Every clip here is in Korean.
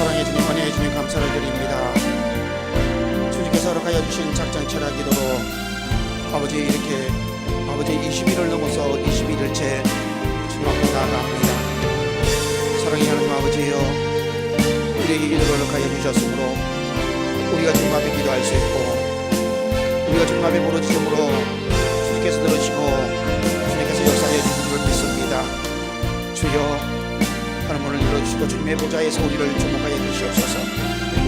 사랑해 주님, 은혜해 주님 감사를 드립니다. 주님께서 허락하여 주신 작정 철학 기도로 아버지 이렇게 아버지 20일을 넘어서 21일째 주님 앞에 나아갑니다. 사랑의 하나님 아버지여, 우리에게 기도를 허락하여 주셨으므로 우리가 주님 앞에 기도할 수 있고 우리가 주님 앞에 부르짖음으로 주님께서 들으시고 주님께서 역사해 주신 줄 믿습니다. 주여, 하늘 문을 열어주시고 주님의 보좌에서 우리를 주목하여 주시옵소서.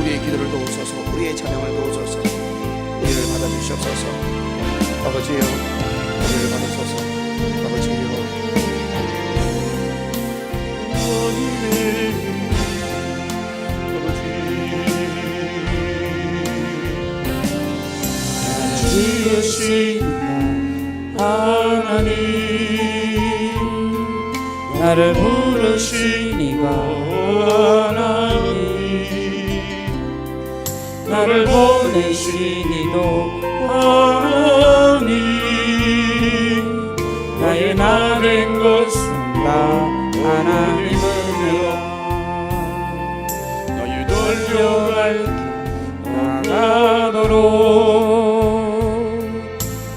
우리의 기도를 도우소서. 우리의 찬양을 도우소서. 우리를 받아주시옵소서. 아버지여, 우리를 받으소서. 아버지여, 지으신 하나님, 나를 부르신 이가 하나님, 나를 보내신 이도 하나님, 나의 나 된 것은 다 하나님이라. 너희 돌려갈 길 나가도록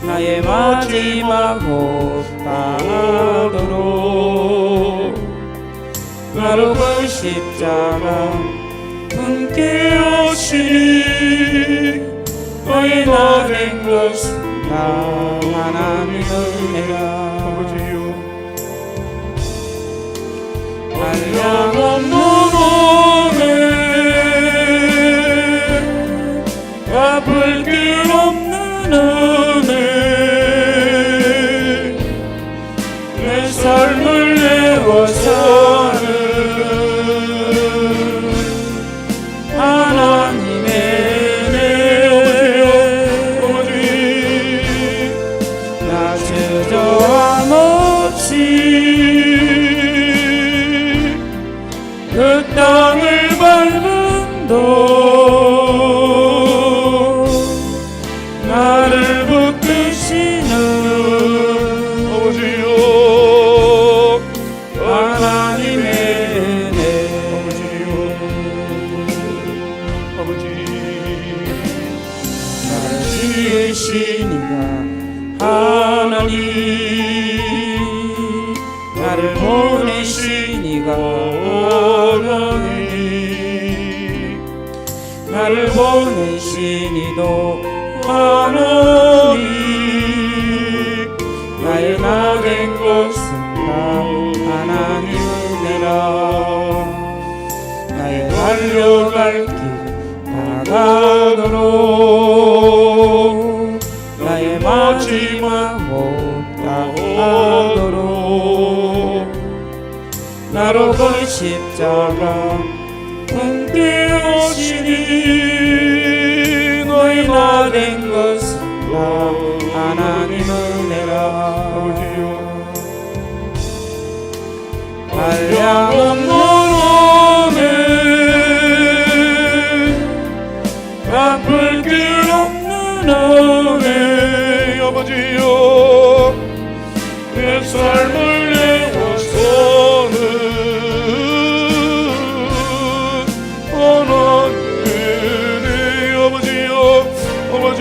나의 마지막 호흡 다하도록 나로 그 십자가 분께 오시니 너의 나 된 것은 다 하나님의 은혜라. 한량없는 은혜, 갚을 길 없는 은혜, 내 삶을 내어사는 하나님의 은혜. 나 주저함 없이 그 땅을 밟음도 나를 붙드시는 아버지요, 하나님의 은혜. 아버지, 나를 지으신 이가 하나님, 나를 보내신 이가 하나님, 나를 보내신 이도 하나님, 나의 나 된 것은 다 하나님 은혜라. 나의 달려갈 길 나가도록 나의 마지막 호흡 다하도록 나로 그 십자가 함께 오시니 너희 나 된 것은 다 하나님 은혜라. 한량없는 은혜, 갚을 길 없는 은혜, 아버지여, 내 삶을 내어서는 하나님의 은혜. 아버지여, 아버지,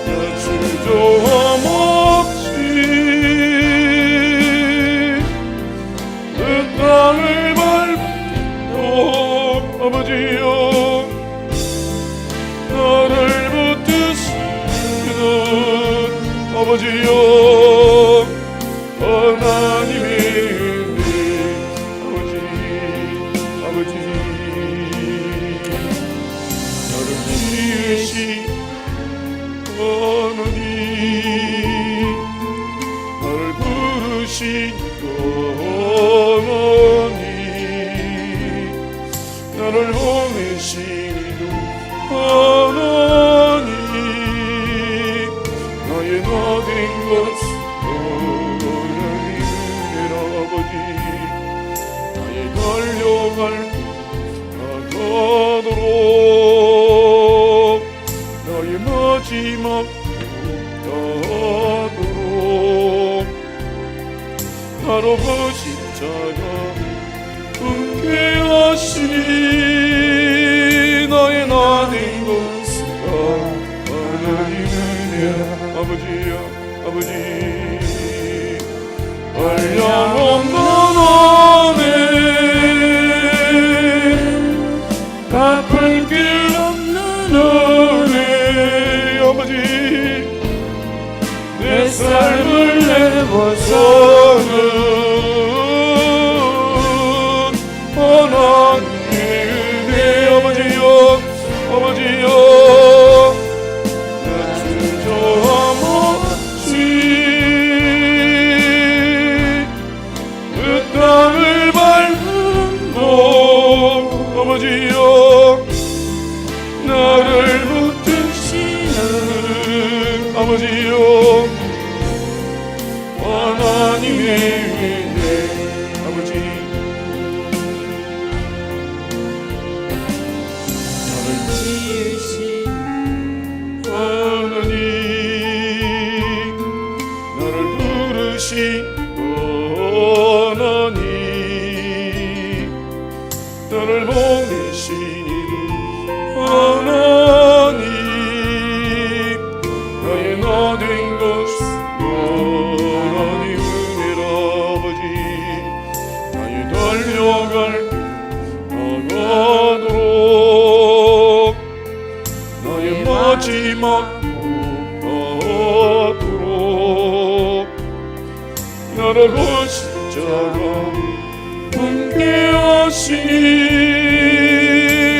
나 주저함 없이 그 땅을 밟도록 아버지여, 나를 붙드시는 아버지여, 하나님의 은혜. 아버지, 나를 지으신 하나님, 나를 부르신 하나님, 나를 보내신 하나님, 나의 나 된 것은 하나님 은혜라. 아버지, 나의 달려갈 나가도록 나의 마지막 다하도록 나로 그 십자가 함께 하시 아버지여 아버지 한량없는 은혜 갚을 길 없는 은혜 아버지 내 삶을 내버서는 하나님의 은혜 아버지여 아버지여 나 주저함없이 그 땅을 밟음도 아버지여 나를 붙드시는 아버지여 하나님의 은혜 아버지 너를 지으신 하나님 나를 부르신 하나님 나를 보내신 하나님 나의 나 된 것은 하나님 은혜라 아버지 나의 달려갈 나가도록 나의 마지막 하도록 나라고 십자가 함께 하시니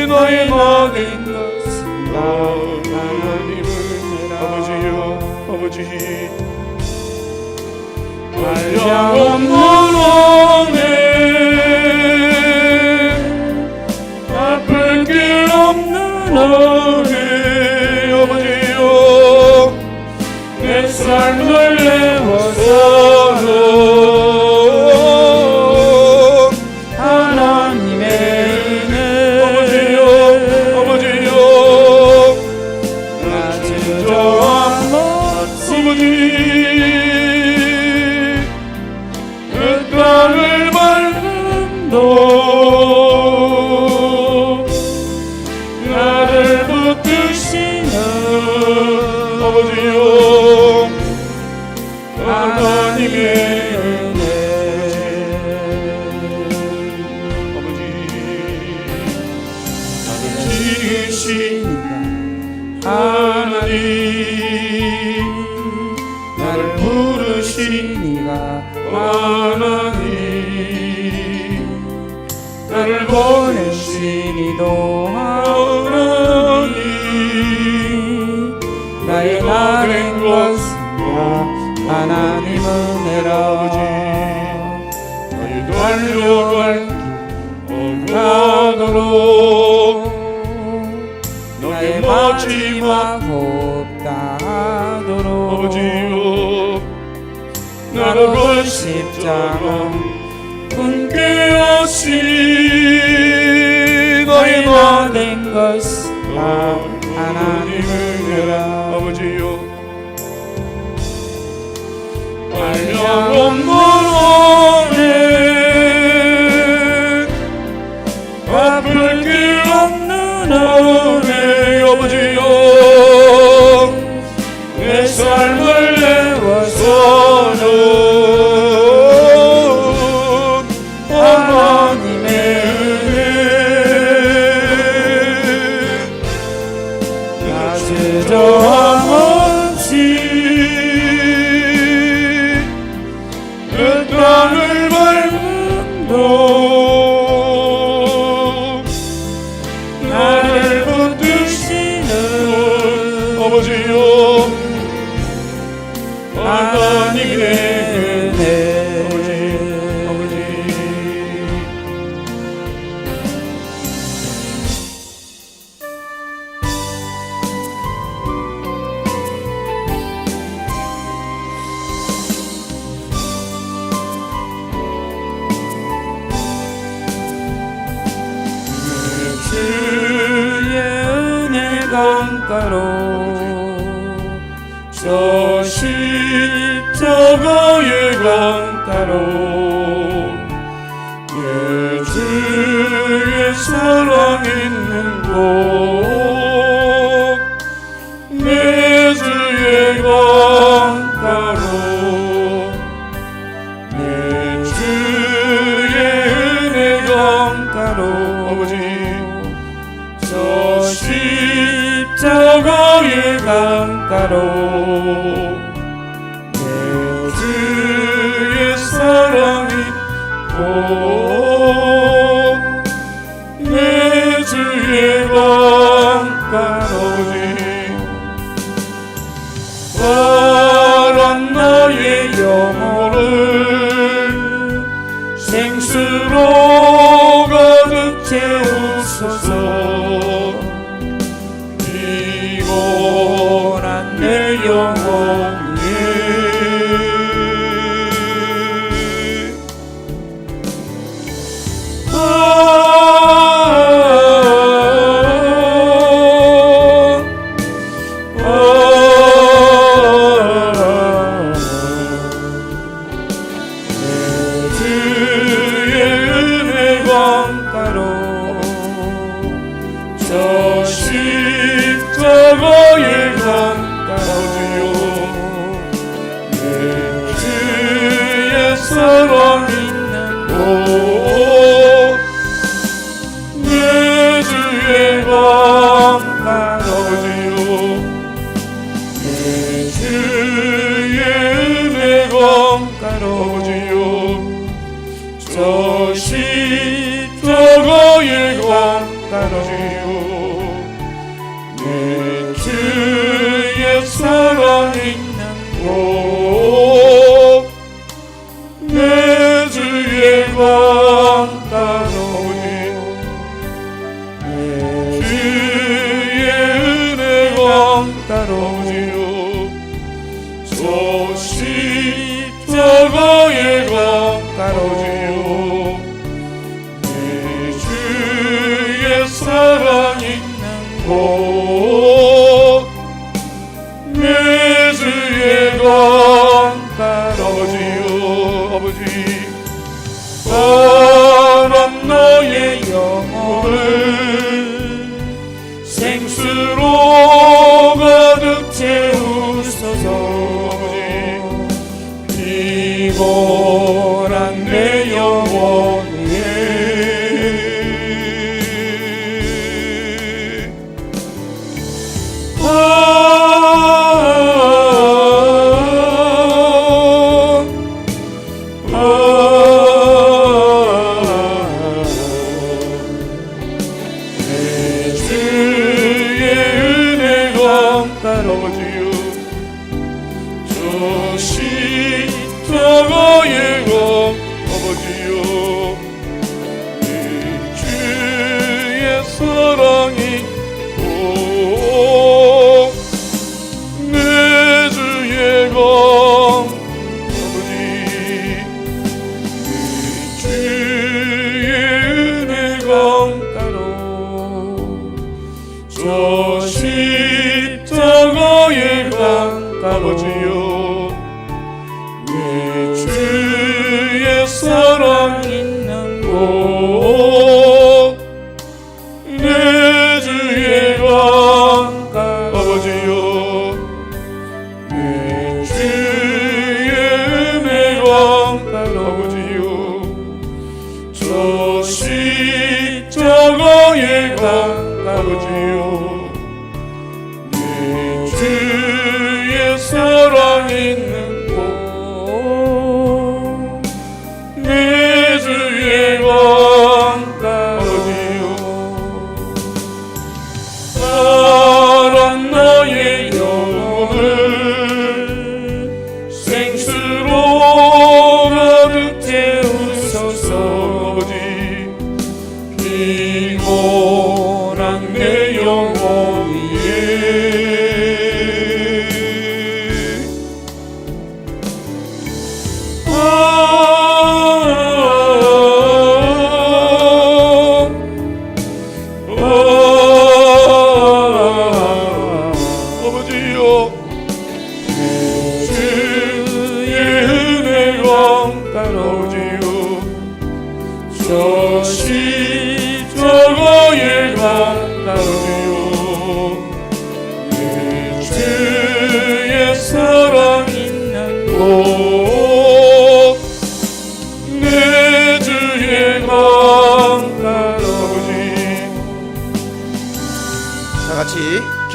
나의 나 된 것은 하나님 은혜라 아버지여 아버지 한량없는 은혜 갚을 길 없는 은혜 아버지여 내 삶을 내어서는 하나님의 은혜 아버지여 아버지여 나 주저함없이 그 땅을 밟음도 나를 붙드시는 아버지여 하나님의 은혜 아버지 나를 지으신 하나님 나를 부르신 이가 하나님 나를 보내시니도 하나님 나의 나 된 것은 하나님 은혜라 아버지 나의 달려갈 길 가도록 나의 마지막 호흡 다하도록 아버지여 나로 십자가 함께 하시니 나의 나 된 것은 하나님 은혜라 아버지여 한량없는 은혜 갚을 길 없는 은혜 아버지여 내 삶을 내어서는 하나님의 은혜 나 주저함없이 그 땅을 밟음도 나를 붙드시는 아버지여 하나님의 은혜 아버지 주의 은혜 강가로 저 십자가의 강가로 내 주의 사랑 있는 곳 내 주의 강 강가로 내 주의 사랑이 내 주의 강가로 파란 나의 영혼을 생수로 가득 채우소서. 피곤한 내 영혼에 저 십자가의 강가로요 내 주의 사랑 있는 곳 내 주의 강가로요 내 주의 은혜 강가로요 저 십자가의 강가로요 내 주의 사랑 있는 곳 내 주의 강가로니 내 주의 은혜 강가로니요 저 십자가의 강가로니요 내 주의 사랑 있는 곳 내 주의 강가로지요 아버지 파란 나의 영혼을 생수로 가득 채우소서. 피곤한 내 영혼에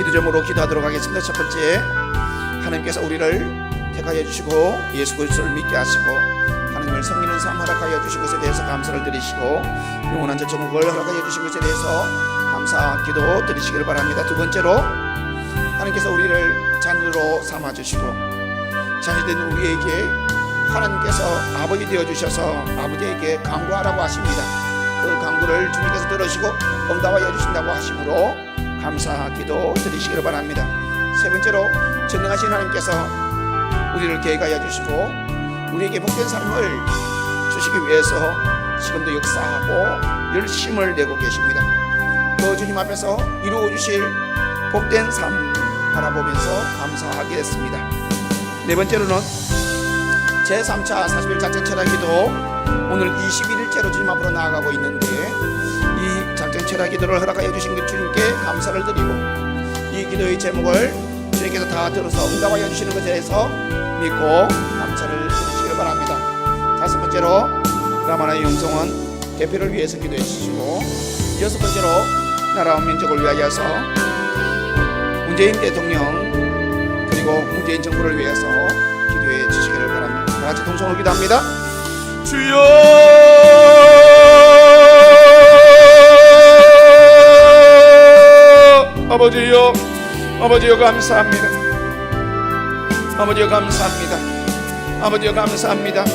기도 제목으로 기도하도록 하겠습니다. 첫 번째, 하나님께서 우리를 택하여 주시고 예수 그리스도를 믿게 하시고 하나님을 섬기는 삶 허락하여 주신 것에 대해서 감사를 드리시고 영원한 전천국을 허락하여 주신 것에 대해서 감사 기도 드리시기를 바랍니다. 두 번째로, 하나님께서 우리를 자녀로 삼아 주시고 자녀된 우리에게 하나님께서 아버지 되어 주셔서 아버지에게 간구하라고 하십니다. 그 간구를 주님께서 들으시고 응답하여 주신다고 하심으로 감사 기도 드리시기를 바랍니다. 세 번째로, 전능하신 하나님께서 우리를 계획하여 주시고 우리에게 복된 삶을 주시기 위해서 지금도 역사하고 열심을 내고 계십니다. 그 주님 앞에서 이루어 주실 복된 삶 바라보면서 감사하겠습니다. 네 번째로는 제3차 40일 작전 철학기도 오늘 21일째로 주님 앞으로 나아가고 있는데, 이 작전 철학기도를 허락하여 주신 그 주님께 감사를 드리고 이 기도의 제목을 주님께서 다 들어서 응답하여 주시는 것에 대해서 믿고 감사를 드리시길 바랍니다. 다섯 번째로, 라마나의 영성원 대표를 위해서 기도해 주시고, 여섯 번째로 나라와 민족을 위하여서 문재인 대통령 그리고 문재인 정부를 위해서 기도해 주시기를 바랍니다. 다 같이 동성으로 기도합니다. 주여 아버지여, 아버지여 감사합니다. 아버지여 감사합니다. 아버지여 감사합니다.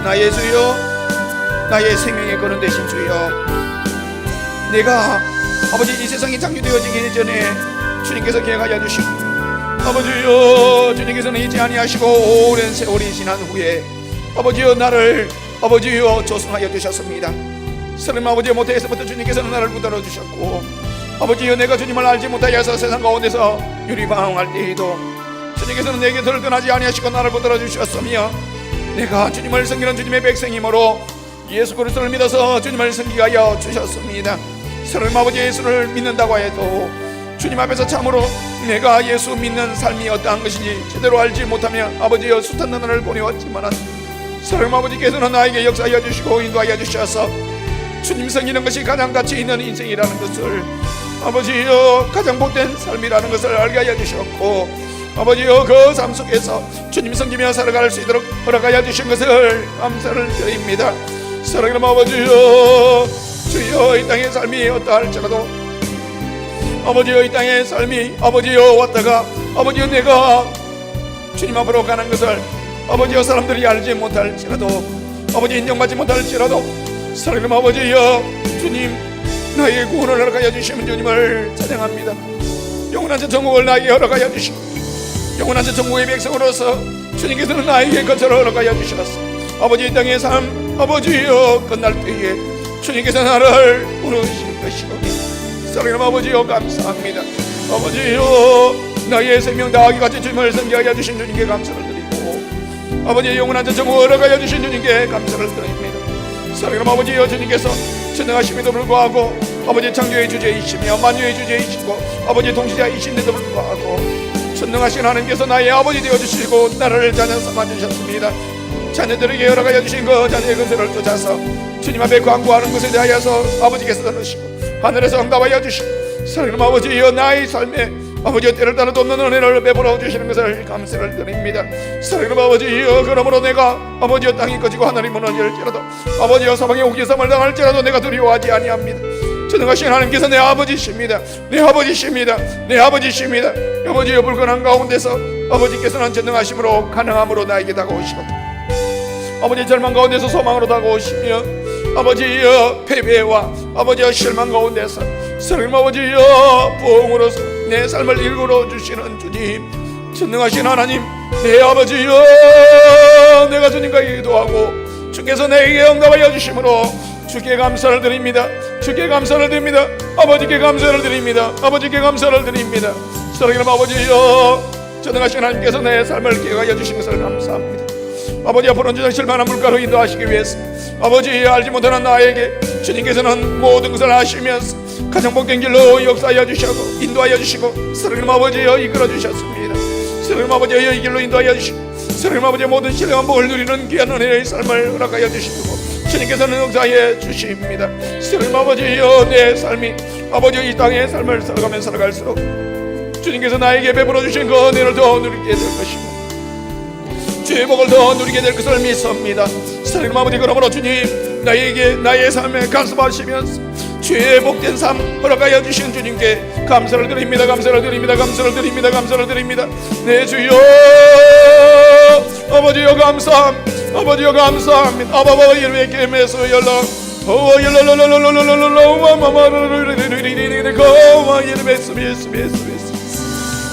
나의 주여, 나의 생명의 근원 되신 주여, 내가 아버지 이 세상이 창조되어지기 전에 주님께서 계획하여 주시고 아버지여 주님께서는 잊지 아니하시고 오랜 세월이 지난 후에 아버지여 나를 아버지여 조성하여 주셨습니다. 스님 아버지여 모태에서부터 주님께서는 나를 붙들어 주셨고 아버지여 내가 주님을 알지 못하여서 세상 가운데서 유리방황할 때에도 주님께서는 내 곁을 떠나지 아니하시고 나를 붙들어 주셨으며 내가 주님을 섬기는 주님의 백성이므로 예수 그리스도를 믿어서 주님을 섬기게 하여 주셨습니다. 스님 아버지 예수를 믿는다고 해도 주님 앞에서 참으로 내가 예수 믿는 삶이 어떠한 것인지 제대로 알지 못하며 아버지여 숱한 나날을 보내왔지만 스님 아버지께서는 나에게 역사하여 주시고 인도하여 주셔서 주님 섬기는 것이 가장 가치 있는 인생이라는 것을 아버지여 가장 복된 삶이라는 것을 알게 하여 주셨고 아버지여 그 삶 속에서 주님 섬기며 살아갈 수 있도록 허락하여 주신 것을 감사를 드립니다. 사랑하는 아버지여, 주여 이 땅의 삶이 어떠할지라도 아버지여 이 땅의 삶이 아버지여 왔다가 아버지여 내가 주님 앞으로 가는 것을 아버지여 사람들이 알지 못할지라도 아버지 인정받지 못할지라도 사랑하는 아버지여 주님 나에게 구원을 허락하여 주시는 주님을 찬양합니다. 영원한 전천국을 나에게 허락하여 주시고 영원한 전천국의 백성으로서 주님께서는 나에게 거처를 허락하여 주셨어. 아버지 이 땅의 삶 아버지여 끝날 때에 주님께서 나를 부르실 것이고 사랑하는 아버지여 감사합니다. 아버지여 나의 생명 다하기 같이 주님을 섬기하여 주신 주님께 감사를 드리고 아버지의 영원한 전천국을 허락하여 주신 주님께 감사를 드립니다. 사랑하는 아버지여 주님께서 전능하심에도 불구하고 아버지 창조의 주제이시며 만유의 주제이시고 아버지 동시자이신데도 불구하고 전능하신 하나님께서 나의 아버지 되어주시고 나를 자녀 삼아주셨습니다. 자녀들에게 허락하여 주신 그 자녀의 근세를 쫓아서 주님 앞에 광고하는 것에 대하여서 아버지께서 들으시고 하늘에서 응답하여 주시고 사랑하는 아버지여 나의 삶에 아버지여 때를 따라 돕는 은혜를 베풀어 주시는 것을 감사를 드립니다. 사랑하는 아버지여 그러므로 내가 아버지여 땅이 꺼지고 하늘이 무너질지라도 아버지여 사방에 옥기sam을 당할지라도 내가 두려워하지 아니합니다. 전능하신 하나님께서 내 아버지십니다. 내 아버지십니다. 내 아버지십니다. 아버지여 불건한 가운데서 아버지께서는 전능하심으로 가능함으로 나에게 다가오시고 아버지 절망 가운데서 소망으로 다가오시며 아버지여 패배와 아버지여 실망 가운데서 사랑하는 아버지여 부흥으로서 내 삶을 일구러 주시는 주님 전능하신 하나님 내 아버지여 내가 주님과 기도하고 주께서 내게 응답하여 주심으로 주께 감사를 드립니다. 주께 감사를 드립니다. 아버지께 감사를 드립니다. 아버지께 감사를 드립니다. 사랑하는 아버지여 전능하신 하나님께서 내 삶을 계획하여 주신 것을 감사합니다. 아버지 앞으로 주는 실만한 물가로 인도하시기 위해서 아버지 알지 못하는 나에게 주님께서는 모든 것을 아시면서 가장 복된 길로 역사하여 주시고 인도하여 주시고 사랑하는 아버지여 이끌어 주셨습니다. 사랑하는 아버지여 이 길로 인도하여 주시고 사랑하는 아버지의 모든 신령한 복을 누리는 귀한 은혜의 삶을 허락하여 주시고 주님께서는 역사해 주십니다. 사랑하는 아버지여 내 삶이 아버지여 이 땅의 삶을 살아가면 살아갈수록 주님께서 나에게 베풀어 주신 그 은혜를 더 누리게 될 것이고 주의 복을 더 누리게 될 것을 믿습니다. 사랑하는 아버지, 그러므로 주님, 나에게 나의 삶에 가슴하시면서 주의 복된 삶 허락하여 주신 주님께 감사를 드립니다. 감사를 드립니다. 감사를 드립니다. 감사를 드립니다. 내 주여, 아버지여 감사합니다. 아버지여 감사합니다. 아바바 이름의 게임에서 연락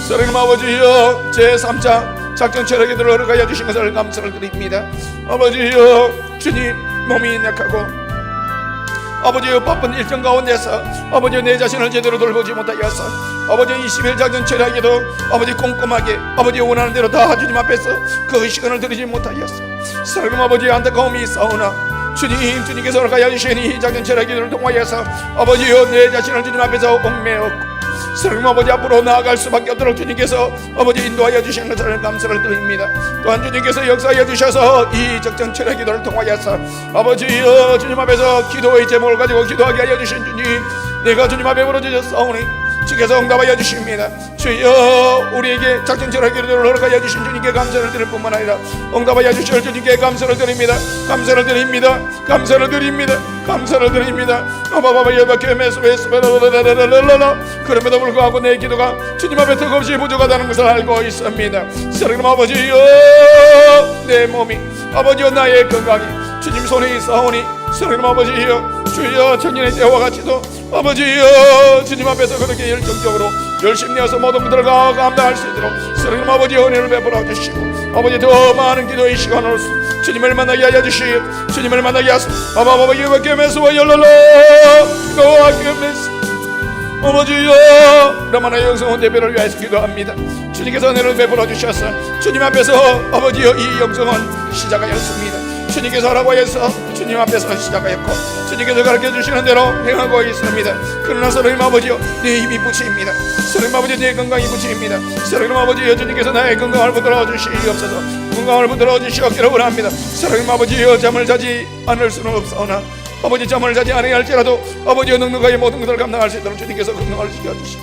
사랑하는 아버지여, 제3차 작전 체력에 들어가여 주신 것을 감사를 드립니다. 아버지여, 주님, 몸이 약하고 아버지여 바쁜 일정 가운데서 아버지여 내 자신을 제대로 돌보지 못하여서 아버지여 20일 작전 체력에도 아버지 꼼꼼하게 아버지여 원하는 대로 다 주님 앞에서 그 시간을 드리지 못하였어. 사랑하는 아버지의 안타까움이 있사오나 주님께서 허락하여 주신 이 작전 체력을 통하여서 아버지여 내 자신을 주님 앞에서 옥매었고 사랑하는 아버지 앞으로 나아갈 수밖에 없도록 주님께서 아버지 인도하여 주신 것을 감사를 드립니다. 또한 주님께서 역사하여 주셔서 이 적정 체력 기도를 통하여서 아버지여 주님 앞에서 기도의 제목을 가지고 기도하게 하여 주신 주님, 내가 주님 앞에 부르짖었사오니 주께서 응답하여 주십니다. 주여, 우리에게 작전 체력 기도를 허락하여 주신 주님께 감사를 드릴 뿐만 아니라 응답하여 주실 주님께 감사를 드립니다. 감사를 드립니다. 감사를 드립니다. 감사를 드립니다. 그럼에도 불구하고 내 기도가 주님 앞에 턱없이 부족하다는 것을 알고 있습니다. 사랑하는 아버지여, 내 몸이 아버지여 나의 건강이 주님 손에 있사오니 사랑하는 아버지여, 주여 청년의 때와 같이도 아버지여 주님 앞에서 그렇게 열정적으로 열심히 해서 모든 것들을 감당할 수 있도록 사랑하는 아버지 은혜를 베풀어 주시고 아버지 더 많은 기도의 시간으로서 주님을 만나게 하여 주시오. 주님을 만나게 하소서. 아바바바 예배께 메소와 열러러 너와 메소 아버지여, 라마나 영성원 대표를 위하여서 기도합니다. 주님께서 은혜를 베풀어 주셔서 주님 앞에서 아버지여 이 영성원 시작하였습니다. 주님께서 하라고 해서 주님 앞에서 시작하였고 주님께서 가르쳐 주시는 대로 행하고 있습니다. 그러나 사랑하는 아버지여, 내 힘이 부치입니다. 사랑하는 아버지, 내 건강이 부치입니다. 사랑하는 아버지여, 주님께서 나의 건강을 붙들어 주시옵소서. 건강을 붙들어 주시옵기를 원합니다. 사랑하는 아버지여, 잠을 자지 않을 수는 없사오나 아버지 잠을 자지 아니할지라도 아버지여 넉넉하게 모든 것을 감당할 수 있도록 주님께서 건강을 지켜주시옵소서.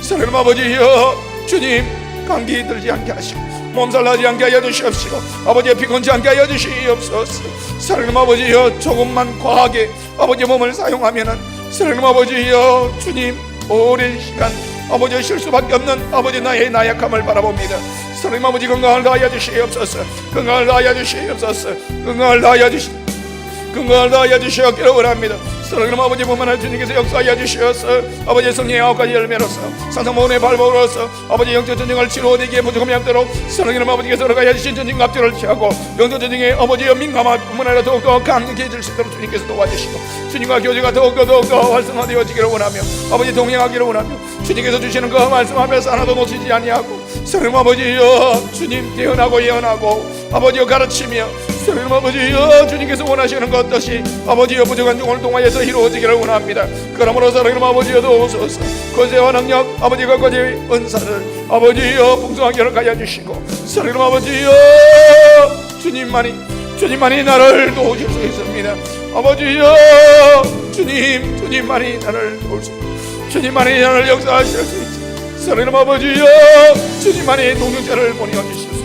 사랑하는 아버지여, 주님 감기 들지 않게 하시고 몸살 나지 않게 하여 주시옵시고 아버지의 피곤치 않게 하여 주시옵소서. 사랑하는 아버지여, 조금만 과하게 아버지의 몸을 사용하면은 사랑하는 아버지여, 주님 오랜 시간 아버지의 실수밖에 없는 아버지 나의 나약함을 바라봅니다. 사랑하는 아버지 건강을 다하여 주시옵소서. 건강을 다하여 주시옵소서. 건강을 다하여 주시옵소서. 건강을 다하여 주시옵기를 원합니다. 사랑하는 아버지, 뿐만 아니라 주님께서 역사하여 주셔서 아버지의 성령의 9가지 열매로서 상상모원의 발목으로서 아버지 영적 전쟁을 치루어내기에 부족함이 없도록 사랑하는 아버지께서 허락하여 주신 전쟁 갑절을 취하고 영적 전쟁의 아버지의 민감함 뿐만 아니라 더욱더 강력해질 수 있도록 주님께서 도와주시고 주님과 교제가 더욱더 활성화되어지기를 원하며 아버지 동행하기를 원하며 주님께서 주시는 그 말씀 앞에서 하나도 놓치지 아니하고 사랑하는 아버지여, 주님 태어나고 예언하고 아버지여 가르치며 사랑하는 아버지여, 주님께서 원하시는 것 뜻이 아버지여 부족한 종을 통하여서 이루어지기를 원합니다. 그러므로 사랑하는 아버지여, 도우소서. 권세와 능력 아버지가 거제의 은사를 아버지여 풍성하게 허락하여 주시고 사랑하는 아버지여, 주님만이 나를 도우실 수 있습니다. 아버지여, 주님만이 나를 도울 수 있습니다. 주님만이 나를 역사하실 수 있습니다. 사랑하는 아버지여, 주님만이 동역자를 보내어 주실 수 있습니다.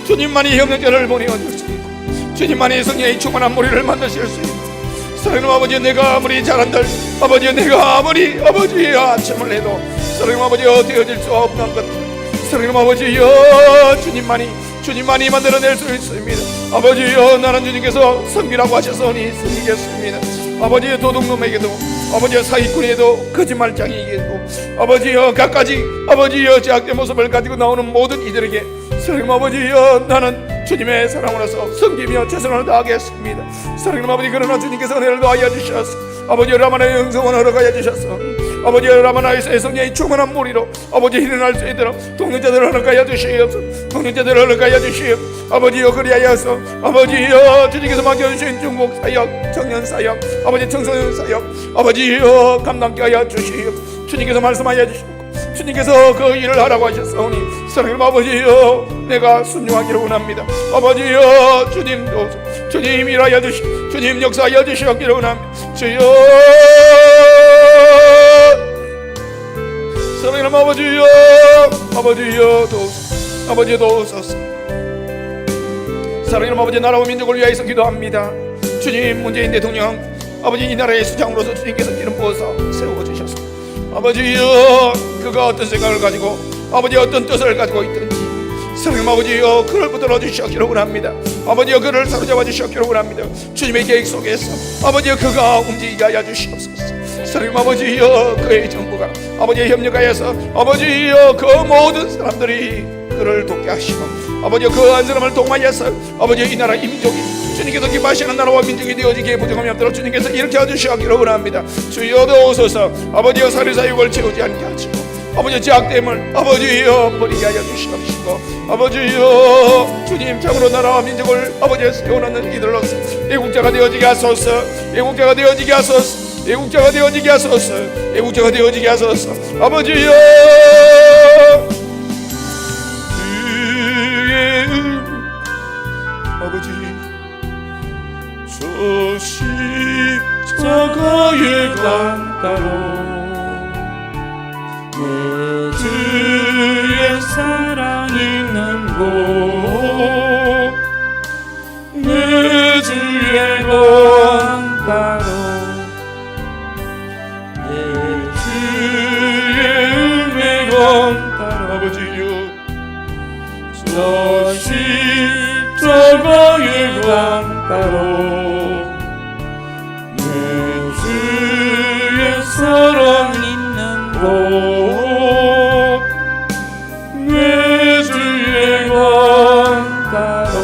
주님만이 협력자를 보내어 주실 수 있고 주님만이 성령의 충만한 무리를 만드실 수 있고 사랑하는 아버지, 내가 아무리 잘한들 아버지, 내가 아무리 아버지의 아침을 해도 사랑하는 아버지여 되어질 수 없는 것들 사랑하는 아버지여, 주님만이 만들어낼 수 있습니다. 아버지여, 나는 주님께서 섬기라고 하셨으니 섬기겠습니다. 아버지의 도둑놈에게도 아버지의 사기꾼에게도 거짓말장이에게도 아버지여 갖가지 아버지여 제약된 모습을 가지고 나오는 모든 이들에게 사랑하는 아버지여, 나는 주님의 사랑으로서 섬기며 최선을 다하겠습니다. 사랑하는 아버지, 그러나 주님께서 은혜를 더하여 주셔서 아버지여 라마나의 영성을 허락하여 주셔서 아버지여 라마나에서의 성령의 충만한 무리로 아버지 일어날 수 있도록 동역자들을 허락하여 주시옵소서. 동역자들을 허락하여 주시옵 아버지여, 그리하여서 아버지여 주님께서 맡겨주신 중국 사역, 청년 사역, 아버지 청소년 사역 아버지여 감당케 하여 주시옵. 주님께서 말씀하여 주시옵. 주님께서 그 일을 하라고 하셨사오니 사랑하는 아버지여, 내가 순종하기를 원합니다. 아버지여, 주님 일하여 주시, 주님 역사하여 주시옵기를 원합니다. 주여, 사랑하는 하나님 아버지여, 아버지여 도우소서, 아버지여 도우소서. 사랑하는 아버지, 나라와 민족을 위하여서 기도합니다. 주님, 문재인 대통령 아버지, 이 나라의 수장으로서 주님께서 기름 부어서 세워주셔서 아버지여, 그가 어떤 생각을 가지고 아버지 어떤 뜻을 가지고 있든지 사랑하는 아버지여, 그를 붙들어 주시기를 원합니다. 아버지여, 그를 사로잡아 주시기를 원합니다. 주님의 계획 속에서 아버지여, 그가 움직이게 하여 주시옵소서. 사랑하는 아버지여, 그의 정부가 아버지의 협력하여서 아버지여, 그 모든 사람들이 그를 돕게 하시고 아버지여, 그 한 사람을 통하여서 아버지여, 이 나라 민족이 주님께서 기뻐하시는 나라와 민족이 되어지기에 부족함이 없도록 주님께서 이렇게 해주시기를 원합니다. 주여 도우소서. 아버지여, 사리사욕을 채우지 않게 하시고 아버지여, 제약됨을 아버지여 버리게 하여 주시옵시고 아버지여, 주님 참으로 나라와 민족을 아버지여 세워놓는 이들로서 애국자가 되어지게 하소서. 애국자가 되어지게 하소서. 애국자가 되어지게 하소서. 애국자가 되어지게 하소서. 아버지여, 주의 아버지, 저 십자가의 강가로 내 주의 사랑 있는 곳, 내 주의 강가로 내 주의 은혜 강가로 아버지여, 저 십자가의 강가로 내 주의 사랑 있는 곳, 내 주의 강가로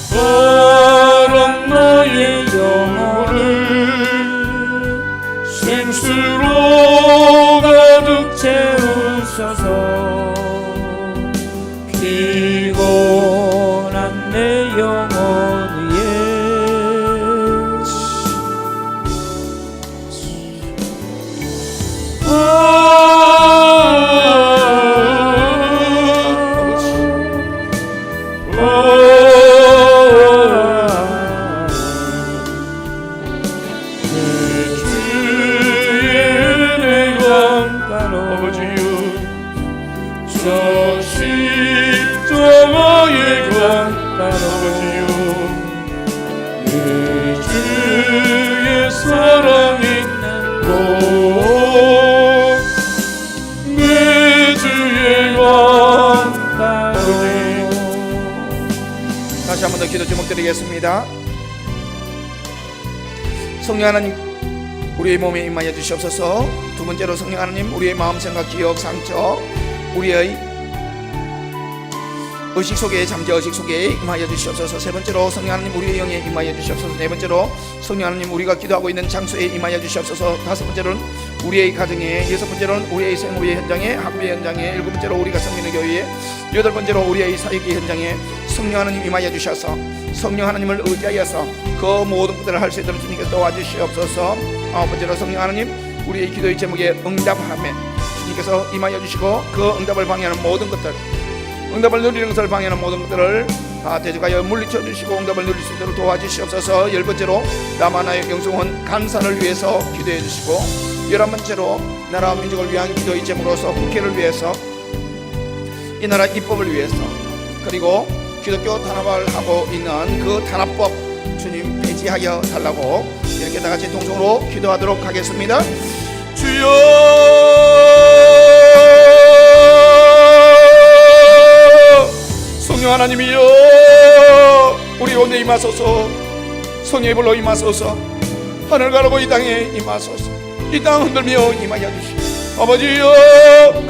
바람 나의 영혼을 생수로 가득 채우소서. 피곤한 내 영혼 위에 저 십자가의 강가로 내 주의 사랑 있는 곳, 내 주의 강가로. 다시 한 번 더 기도 제목 드리겠습니다. 성령 하나님, 우리의 몸에 임하여 주시옵소서. 두 번째로 성령 하나님, 우리의 마음, 생각, 기억, 상처, 우리의 의식 속에, 잠재 의식 속에 임하여 주시옵소서. 세 번째로 성령 하나님, 우리의 영에 임하여 주시옵소서. 네 번째로 성령 하나님, 우리가 기도하고 있는 장소에 임하여 주시옵소서. 다섯 번째로는 우리의 가정에, 여섯 번째로는 우리의 생업의 현장에, 학교의 현장에, 일곱 번째로 우리가 섬기는 교회에, 여덟 번째로 우리의 사역의 현장에 성령 하나님 임하여 주셔서 성령 하나님을 의지하여서 그 모든 것들을 할 수 있도록 주님께서 도와주시옵소서. 아홉 번째로 성령 하나님, 우리의 기도의 제목에 응답함에 주님께서 임하여 주시고 그 응답을 방해하는 모든 것들, 응답을 누리는 것을 방해하는 모든 것들을 다 대적하여 물리쳐 주시고 응답을 누릴 수 있도록 도와주시옵소서. 열 번째로 남한나의 영성원 간사를 위해서 기도해 주시고, 11번째로 나라와 민족을 위한 기도의 제목으로서 국회를 위해서, 이 나라 입법을 위해서, 그리고 기독교 탄압을 하고 있는 그 탄압법 주님 폐지하여 달라고 이렇게 다 같이 동성으로 기도하도록 하겠습니다. 주여, 성령 하나님이여, 우리 가운데 임하소서. 성령의 불로 임하소서. 하늘 가르고 이 땅에 임하소서. 이 땅 흔들며 임하여 주시오. 아버지여,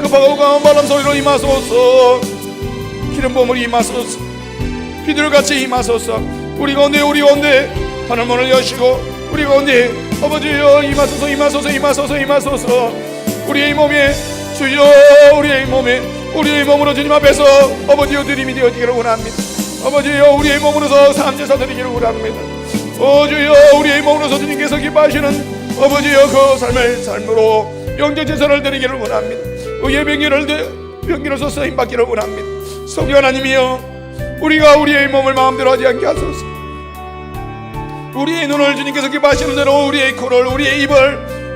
급하고 강한 바람 소리로 임하소서. 기름 부음을 임하소서. 비둘같이 임하소서. 우리 가운데 하늘문을 여시고 우리 가운데 아버지여 임하소서, 임하소서, 임하소서, 임하소서. 우리의 몸에 주여, 우리의 몸으로 주님 앞에서 아버지여 드림이 되어지기를 원합니다. 아버지여, 우리의 몸으로서 삶제사 드리기를 원합니다. 주여, 우리의 몸으로서 주님께서 기뻐하시는 아버지여 그 삶으로 영적제사를 드리기를 원합니다. 의의 병기로서 쓰임받기를 원합니다. 성령 하나님이여, 우리가 우리의 몸을 마음대로 하지 않게 하소서. 우리의 눈을 주님께서 기뻐하시는 대로, 우리의 코를, 우리의 입을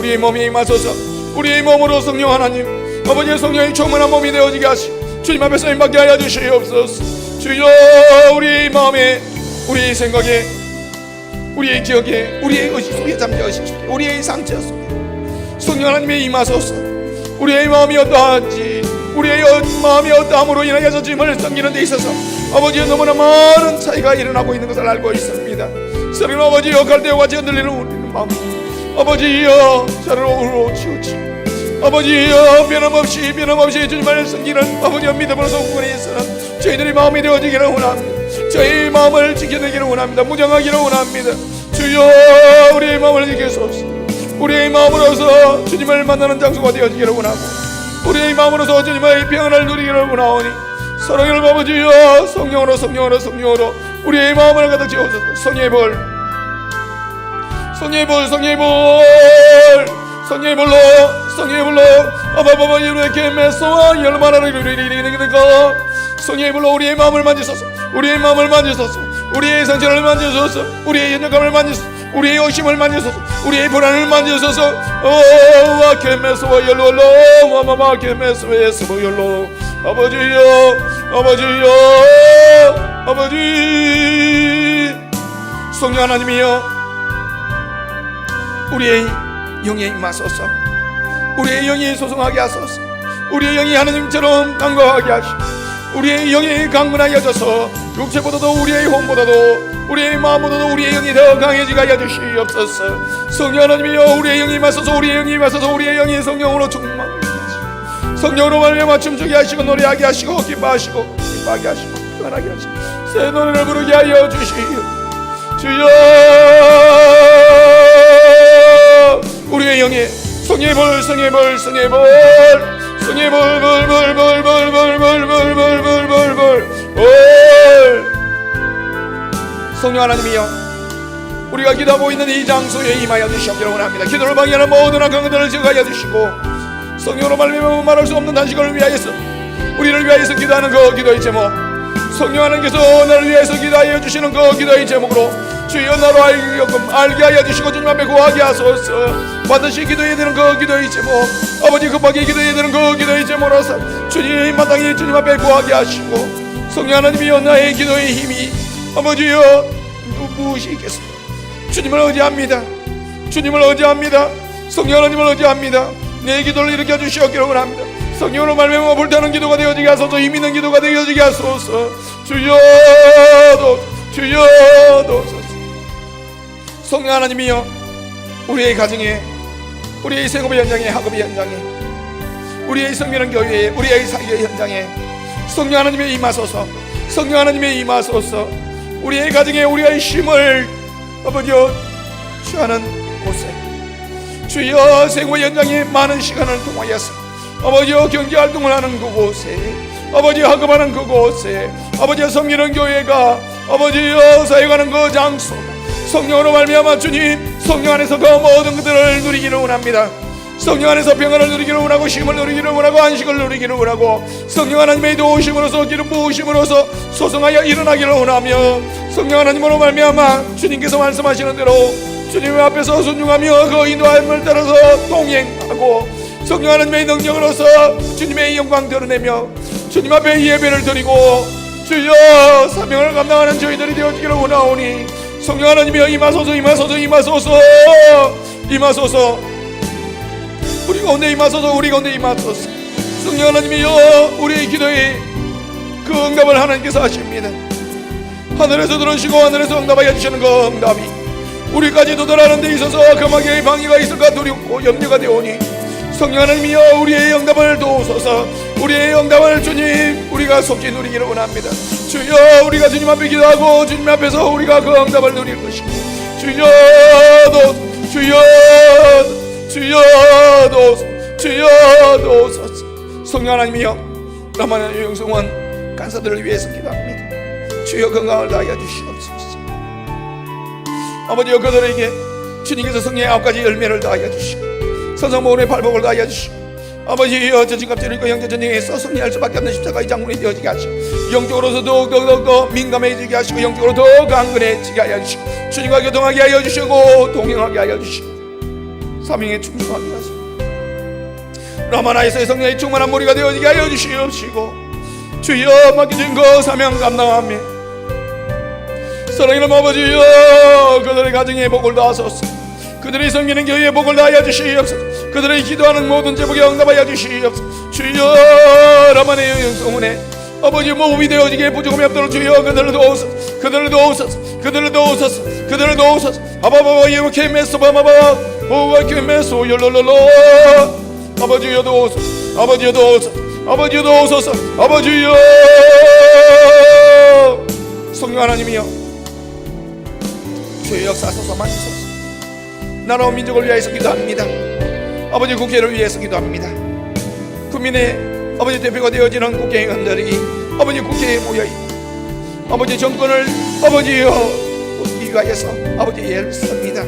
우리의 몸에 임하소서. 우리의 몸으로 성령 하나님 아버지의 성령이 충만한 몸이 되어지게 하시고 주님 앞에 쓰임받게 하여 주시옵소서. 주여, 우리의 마음에, 우리의 생각에, 우리의 기억에, 우리의 의식 속에 잠재하신 주께, 우리의 상처 속에 성령 하나님의 임하소서. 우리의 마음이 어떠한지, 우리의 마음이 어떠함으로 인하여서 주님을 섬기는 데 있어서 아버지여 너무나 많은 차이가 일어나고 있는 것을 알고 있습니다. 서린 아버지여 갈대와 같이 흔들리는 우리는 마음 아버지여 저를 오로 치우치고 아버지여 변함없이 주님을 섬기는 아버지여 믿음으로서 구원에서는 저희들의 마음이 되어지기를 원합니다. 저희 마음을 지켜내기를 원합니다. 무장하기를 원합니다. 주여, 우리의 마음을 지켜소서. 우리의 마음으로서 주님을 만나는 장소가 되어지기를 원하고 우리의 마음으로서 주님의 평안을 누리기를 원하오니 사랑하는 아버지여 성령으로 우리의 마음을 가득 채워주소서. 성령의 불로 아바바바 이렇게 메소와 열마나를 이르리리리리리리가 성령의 불로 우리의 마음을 만지소서. 우리의 마음을 만지소서. 우리의 상처를 만지소서. 우리의 연약함을 만지소서. 우리의 의심을 만지소서. 우리의 불안을 만지소서. 오와 케메소와 열로로 와마마 케메소와 예스보 열로 아버지여 아버지 성령 하나님이여 우리의 영에 임하소서. 우리의 영이 소송하게 하소서. 우리의 영이 하나님처럼 강건하게 하시고 우리의 영이 강건하여져서 육체보다도 우리의 혼보다도 우리의 마음보다도 우리의 영이 더 강해지게 하여 주시옵소서. 성령 하나님이여 우리의 영이 임하소서. 우리의 영이 성령으로 충만하게 하시고 성령으로 말미암아 춤추게 하시고 노래하게 하시고 기뻐하게 하시고 평안하게 하시고 새 노래를 부르게 하여 주시옵소서. 주여, 우리의 영에 성의 불 성령 하나님이여 우리가 기도하고 있는 이 장소에 임하여 주시기를 원합니다. 기도를 방해하는 모든 악행들을 제거하여 주시고 성령으로 말미암아 말할 수 없는 단식을 위하여서 우리를 위하여서 기도하는 그 기도의 제목 성령 하나님께서 나를 위하여서 기도하여 주시는 그 기도의 제목으로 주여 나로 알게 하여 주시고 주님 앞에 구하게 하소서. 반드시 기도해야 되는 그 기도의 제목 아버지 급하게 기도해야 되는 그 기도의 제목으로서 주님 마땅히 주님 앞에 구하게 하시고 성령 하나님이여 나의 기도의 힘이 아버지여 무엇이 있겠습니까? 주님을 의지합니다. 성령 하나님을 의지합니다. 내 기도를 일으켜 주시옵기를 원합니다. 성령으로 말미암아 불타는 기도가 되어지게 하소서. 힘 있는 기도가 되어지게 하소서. 주여 도소서. 성령 하나님이여 우리의 가정에 우리의 생업의 현장에 학업의 현장에 우리의 성결한 교회에 우리의 사교의 현장에 성령 하나님의 임하소서. 우리의 가정에 우리의 힘을 아버지여 취하는 곳에 주여 생활 현장에 많은 시간을 통하여서 아버지여 경제활동을 하는 그곳에 아버지 학업하는 그곳에 아버지여 섬기는 교회가 아버지여 사역하는 그 장소 성령으로 말미암아 주님 성령 안에서 그 모든 것들을 누리기를 원합니다. 성령 안에서 평안을 누리기를 원하고 쉼을 누리기를 원하고 안식을 누리기를 원하고 성령 하나님의 도우심으로서 기름 부으심으로서 소성하여 일어나기를 원하며 성령 하나님으로 말미암아 주님께서 말씀하시는 대로 주님 앞에서 순종하며 그 인도함을 따라서 동행하고 성령 하나님의 능력으로서 주님의 영광 드러내며 주님 앞에 예배를 드리고 주여 사명을 감당하는 저희들이 되어지기를 원하오니 성령 하나님이여 임하소서. 우리 가운데 임하소서. 성령 하나님이여 우리의 기도에 그 응답을 하나님께서 하십니다. 하늘에서 들으시고 하늘에서 응답하여 주시는 그 응답이 우리까지 도달하는 데 있어서 금하게 방해가 있을까 두렵고 염려가 되오니 성령 하나님이여 우리의 응답을 도우소서. 우리의 응답을 주님 우리가 속히 누리기를 원합니다. 주여 우리가 주님 앞에 기도하고 주님 앞에서 우리가 그 응답을 누릴 것이고 주여 도우소서. 성령 하나님이여 라마나 영성원 간사들을 위해서 기도합니다. 주여 건강을 다하여 주시옵소서. 아버지여 그들에게 주님께서 성령의 9가지 열매를 다하여 주시고 선성모원의 발복을 다하여 주시고 아버지여 전진갑절을 입고 영적전쟁에서 승리할 수밖에 없는 십자가의 장군이 되어지게 하시고 영적으로서 더욱더 민감해지게 하시고 영적으로 더 강건해지게 하여 주시고 주님과 교통하게 하여 주시고 동행하게 하여 주시고 사명에 충성하게 하시고 라마나에서의 성령의 충만한 머리가 되어지게 하여 주시옵시고 주여 맡겨진 그 사명 감당하며 사랑하는 아버지여 그들의 가정에 복을 다하소서. 그들의 섬기는 교회에 복을 다하여 주시옵소서. 그들의 기도하는 모든 제목에 응답하여 주시옵소서. 주여 라마네의 영성문에 아버지 모범이 되어지게 부족함이 없도록 주여 그들을 도우소서. 아바바바 이렇게 메소바마바 오와 케메소 열롤롤로 아버지여 도우소서. 아버지여 성령 하나님이여 주의 역사하소서. 만지소서. 나라와 민족을 위하여서 기도합니다. 아버지 국회를 위해서 기도합니다. 국민의 아버지 대표가 되어지는 국회의원들이 아버지 국회에 모여있고 아버지 정권을 아버지여 얻기 위하여서 아버지 예를 씁니다.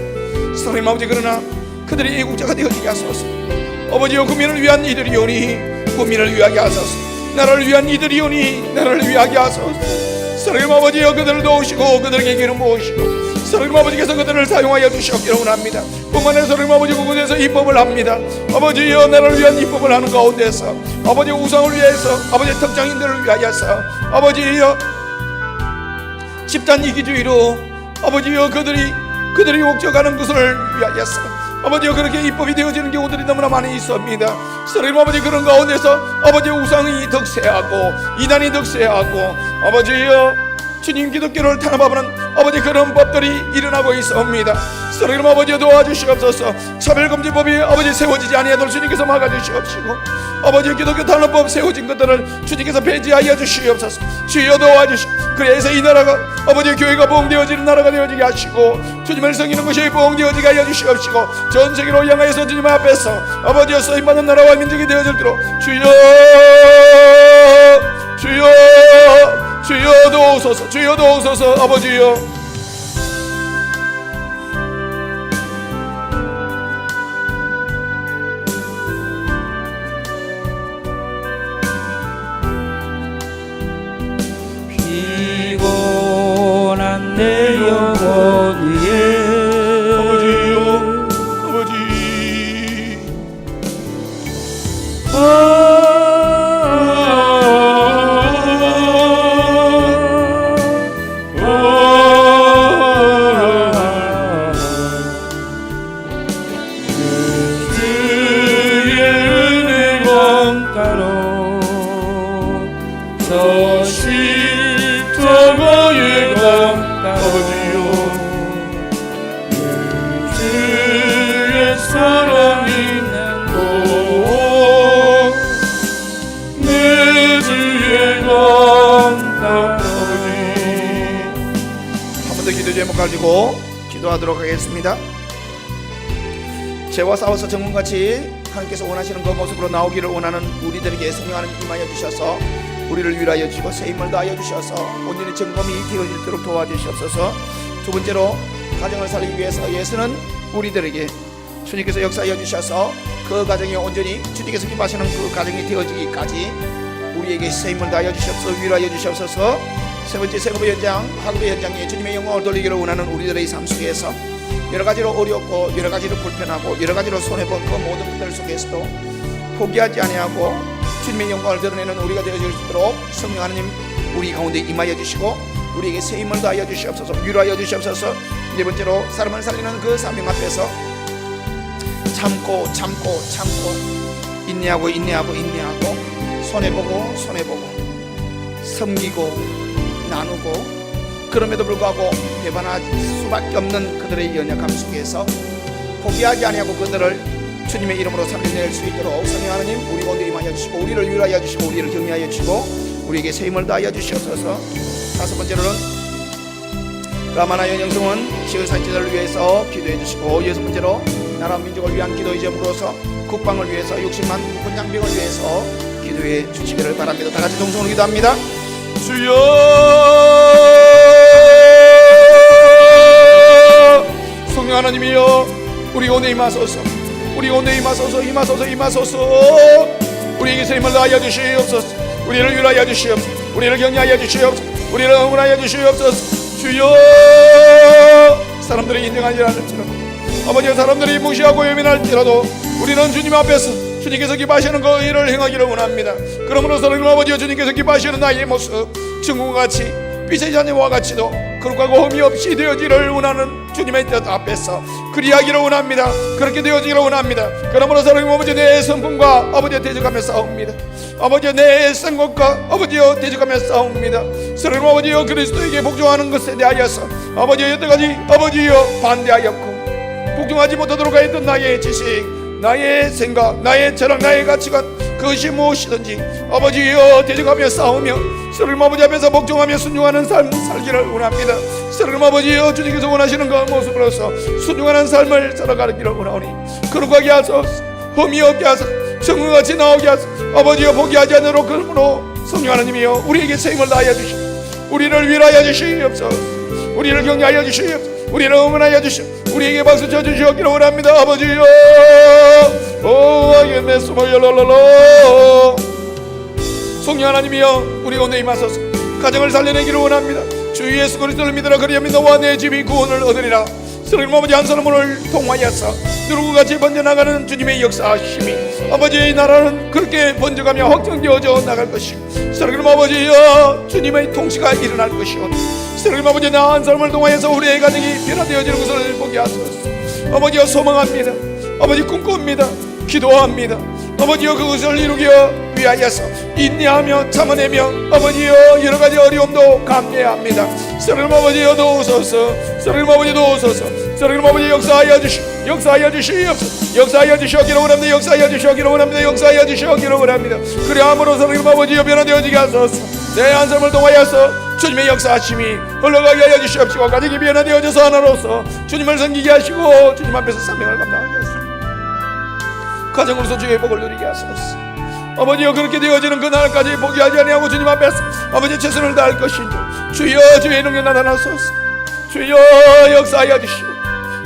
사랑하는 아버지 그러나 그들이 애국자가 되어지게 하소서. 아버지여 국민을 위한 이들이오니 국민을 위하게 하소서. 나라를 위한 이들이오니 나라를 위하게 하소서. 사랑하는 아버지여 그들을 도우시고 그들에게 기름 부으시고 사랑하는 아버지께서 그들을 사용하여 주시옵기를 원합니다. 뿐만 아니라 사랑하는 아버지 그곳에서 입법을 합니다. 아버지여 나라를 위한 입법을 하는 가운데서 아버지 우상을 위해서 아버지 특정인들을 위하여서 아버지여 집단 이기주의로 아버지여 그들이 옥죄어가는 것을 위하여서 아버지여 그렇게 입법이 되어지는 경우들이 너무나 많이 있습니다. 사랑하는 아버지 그런 가운데서 아버지 우상이 득세하고 이단이 득세하고 아버지여 주님 기독교를 탄압하는 아버지 그런 법들이 일어나고 있습니다. 사랑하는 아버지 도와주시옵소서. 차별금지법이 아버지 세워지지 아니하도록 주님께서 막아주시옵시고 아버지 기독교 탄압법 세워진 것들을 주님께서 폐지하여 주시옵소서. 주여 도와주시고 그래서 이 나라가 아버지 교회가 부흥되어지는 나라가 되어지게 하시고 주님을 섬기는 것이 부흥되어지게 하여 주시옵시고 전 세계로 향하여서 주님 앞에서 아버지여 쓰임받는 나라와 민족이 되어질도록 주여 도우소서. 아버지여 피곤한 내 영혼 위에 아버지 제목 가지고 기도하도록 하겠습니다. 죄와 싸워서 정금같이 하나님께서 원하시는 그 모습으로 나오기를 원하는 우리들에게 성령 하나님 임하여 주셔서 우리를 위하여 주시고 세임을 다하여 주셔서 온전히 점검이 되어질도록 도와주시옵소서. 두 번째로 가정을 살리기 위해서 예수는 우리들에게 주님께서 역사하여 주셔서 그 가정이 온전히 주님께서 기뻐하시는 그 가정이 되어지기까지 우리에게 세임을 다하여 주시옵소서. 위로하여 주시옵소서. 세 번째 세고의 현장, 하급의 현장에 주님의 영광을 돌리기를 원하는 우리들의 삶 속에서 여러 가지로 어렵고 여러 가지로 불편하고 여러 가지로 손해본 그 모든 것들 속에서도 포기하지 아니하고 주님의 영광을 드러내는 우리가 되어질 수 있도록 성령 하나님 우리 가운데 임하여 주시고 우리에게 새 힘을 다하여 주시옵소서. 위로하여 주시옵소서. 네 번째로 사람을 살리는 그 사명 앞에서 참고 인내하고 손해보고 섬기고 나누고 그럼에도 불구하고 배반할 수밖에 없는 그들의 연약함 속에서 포기하지 아니하고 그들을 주님의 이름으로 살려낼 수 있도록 성령 하나님 우리 가운데 임하여 주시고 우리를 위로하여 주시고 우리를 격려하여 주시고 우리에게 새 힘을 다하여 주시옵소서. 다섯 번째로는 라마나 연영성은 시의산지대를 위해서 기도해 주시고, 여섯 번째로 나라 민족을 위한 기도의 제목으로서 국방을 위해서 60만 군 장병을 위해서 기도해 주시기를 바랍니다. 다 같이 동성으로 기도합니다. 주여 성령 하나님이여 우리 가운데 임하소서. 우리 가운데 임하소서. 임하소서. 임하소서. 우리에게서 힘을 다하여 주시옵소서. 우리를 위로하여 주시옵소서. 우리를 격려하여 주시옵소서. 우리를 응원하여 주시옵소서. 주여 사람들이 인정하지 않을지라도 아버지 사람들이 무시하고 외면할지라도 우리는 주님 앞에서 주님께서 기뻐하시는 그 일을 행하기를 원합니다. 그러므로서 하나님 아버지여 주님께서 기뻐하시는 나의 모습 증거와 같이 빛의 자녀와 같이도 그릇과 흠이 없이 되어지기를 원하는 주님의 뜻 앞에서 그리하기를 원합니다. 그렇게 되어지기를 원합니다. 그러므로서 하나님 아버지 내 성품과 아버지와 대적하며 싸웁니다. 아버지여 내 생각과 아버지여 대적하며 싸웁니다. 하나님 아버지여 그리스도에게 복종하는 것에 대하여서 아버지여 여태까지 아버지여 반대하였고 복종하지 못하도록 하였던 나의 지식, 나의 생각, 나의 철학, 나의 가치관 그것이 무엇이든지 아버지여 대적하며 싸우며 하나님 아버지 앞에서 복종하며 순종하는 삶 살기를 원합니다. 하나님 아버지여 주님께서 원하시는 그 모습으로서 순종하는 삶을 살아가기를 원하오니 거룩하게 하소서. 흠이 없게 하소서. 성령같이 나오게 하소서. 아버지여 포기하지 않도록 그러므로 성령 하나님이여 우리에게 새 힘을 다하여 주시고 우리를 위로하여 주시옵소서. 우리를 격려하여 주시옵소서. 우리를 응원하여 주시옵소서. 우리에게 박수 쳐주시옵기를 원합니다. 아버지여 성령 하나님이여 우리 가운데 임하소서. 가정을 살려내기를 원합니다. 주 예수 그리스도를 믿으라 그리하면 너와 내 집이 구원을 얻으리라. 하나님 아버지 한 사람을 통하여서 누르고 같이 번져나가는 주님의 역사하심이 아버지의 나라는 그렇게 번져가며 확정되어져 나갈 것이고 하나님 아버지여 주님의 통치가 일어날 것이오. 하나님 아버지 나 한 사람을 통하여서 우리의 가정이 변화되어지는 것을 보게 하소서. 아버지여 소망합니다. 아버지 꿈꿉니다. 기도합니다. 아버지여 그것을 이루기 위하여서 인내하며 참아내며 아버지여 여러가지 어려움도 감내합니다. 하나님 아버지여 도우소서. 하나님 아버지 도우소서. 하나님 아버지 역사하여 주시옵소서. 역사하여 주시기를 원합니다. 역사하여 주시기를 원합니다. 역사하여 주시기를 원합니다. 그래 함으로써 하나님 아버지여 변화되어지게 하소서. 내 한 사람을 통하여서 주님의 역사하심이 흘러가게 하여 주시옵시고 가정이 변화되어져서 하나로서 주님을 섬기게 하시고 주님 앞에서 사명을 감당하게 하소서. 가정으로서 주의 복을 누리게 하소서. 아버지여 그렇게 되어지는 그날까지 포기하지 아니하고 주님 앞에서 아버지 최선을 다할 것인지 주여 주의 능력 나타나소서. 주여 역사하여 주시오.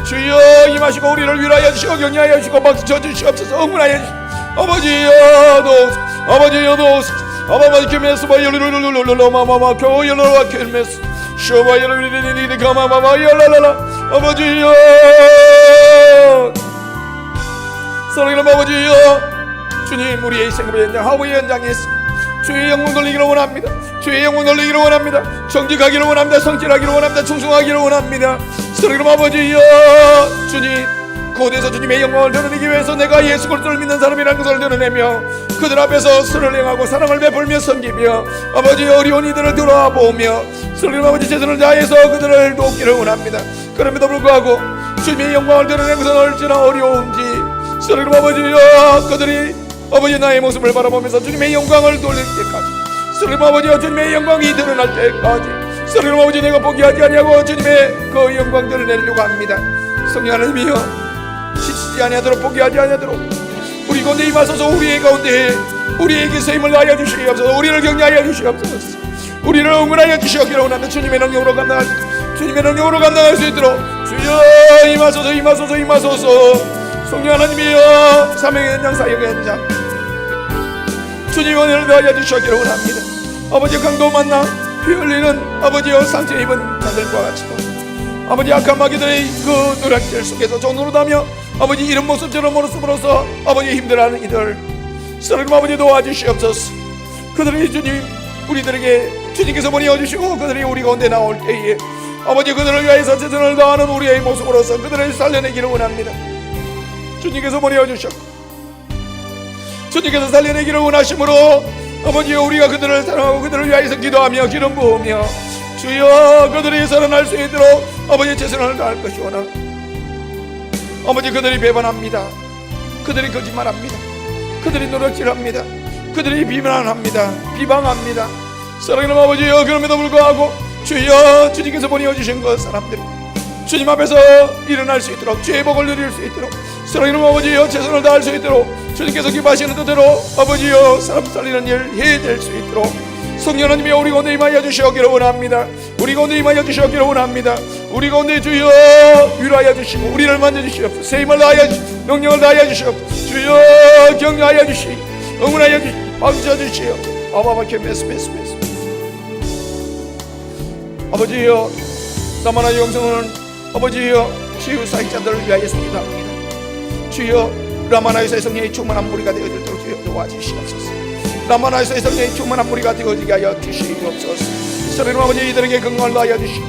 주여 임하시고 우리를 위로하여 주시고 격려하여 주시고 박수 쳐주시옵소서. 응원하여 주시오. 아버지여 도우소서. 아버지여 도우소서. 아바바지 큐메스 바이올루루루루루루 마마마 교열로와 큐메스 쇼바이올루루루루루 가마마마 열라라라. 아버지여 사랑하는 아버지여 주님 우리의 생업의 현장 하우의 현장에서 주의 영광 돌리기를 원합니다. 주의 영광 돌리기를 원합니다. 정직하기를 원합니다. 성실하기를 원합니다. 충성하기를 원합니다. 사랑하는 아버지여 주님 그곳에서 주님의 영광을 드러내기 위해서 내가 예수 그리스도를 믿는 사람이라는 것을 드러내며 그들 앞에서 선을 행하고 사랑을 베풀며 섬기며 아버지 어려운 이들을 돌아보며 하나님 아버지 최선을 다해서 그들을 돕기를 원합니다. 그럼에도 불구하고 주님의 영광을 드러내는 것은 얼마나 어려운지 하나님 아버지여 그들이 아버지 나의 모습을 바라보면서 주님의 영광을 돌릴 때까지 하나님 아버지여 주님의 영광이 드러날 때까지 하나님 아버지 내가 포기하지 아니하고 주님의 그 영광 드러내려고 합니다. 성령 하나님이여 지치지 아니하도록 포기하지 아니하도록 우리 가운데 임하소서. 우리의 가운데 우리에게서 힘을 다하여 주시옵소서. 우리를 격려하여 주시옵소서. 우리를 응원하여 주시옵기를 원하는 주님의 능력으로 감당할 수 있도록 주여 임하소서. 임하소서. 임하소서. 성령 하나님이여 사명의 현장 사역의 현장 주님 은혜를 다하여 주시옵기를 원합니다. 아버지 강도 만나 피 흘리는 아버지여 상처 입은 자들과 같이도 아버지 악한 마귀들의 그 노략질 속에서 종노릇하며 아버지 이런 모습처럼 모습으로서 아버지 힘들어하는 이들 하나님 아버지 도와주시옵소서. 그들이 주님 우리들에게 주님께서 보내어주시고 그들이 우리 가운데 나올 때에 아버지 그들을 위하여서 최선을 다하는 우리의 모습으로서 그들을 살려내기를 원합니다. 주님께서 보내어주셨고 주님께서 살려내기를 원하심으로 아버지 우리가 그들을 사랑하고 그들을 위하여서 기도하며 기름 부으며 주여 그들이 살아날 수 있도록 아버지 최선을 다할 것이 원하. 아버지 그들이 배반합니다. 그들이 거짓말합니다. 그들이 노력질합니다. 그들이 비난합니다. 비방합니다. 사랑하는 아버지여, 그럼에도 불구하고 주여 주님께서 보내주신 그 사람들이 주님 앞에서 일어날 수 있도록 주의 복을 누릴 수 있도록 사랑하는 아버지여 최선을 다할 수 있도록 주님께서 기뻐하시는 뜻대로 아버지여 사람 살리는 일 해낼 수 있도록 성령 하나님이 우리 가운데 임하여 주시기를 원합니다. 우리 가운데 임하여 주시기를 원합니다. 우리 가운데 주여 위로하여 주시고 우리를 만져주시옵소서. 새 힘을 다하여 주시고 능력을 다하여 주시옵소서. 주여 격려하여 주시고 응원하여 주시고 박수쳐 주시오. 아바바케 메스 아버지여 나만아 영성은 아버지여 치유 사역자들을 위하여 기도합니다. 주여 라마나에서의 성령이 충만한 무리가 되어들도록 주여 도와주시옵소서. 라마나에서의 성령이 충만한 무리가 되어지게 하여 주시옵소서. 사랑하는 아버지 이들에게 건강을 다하여 주시고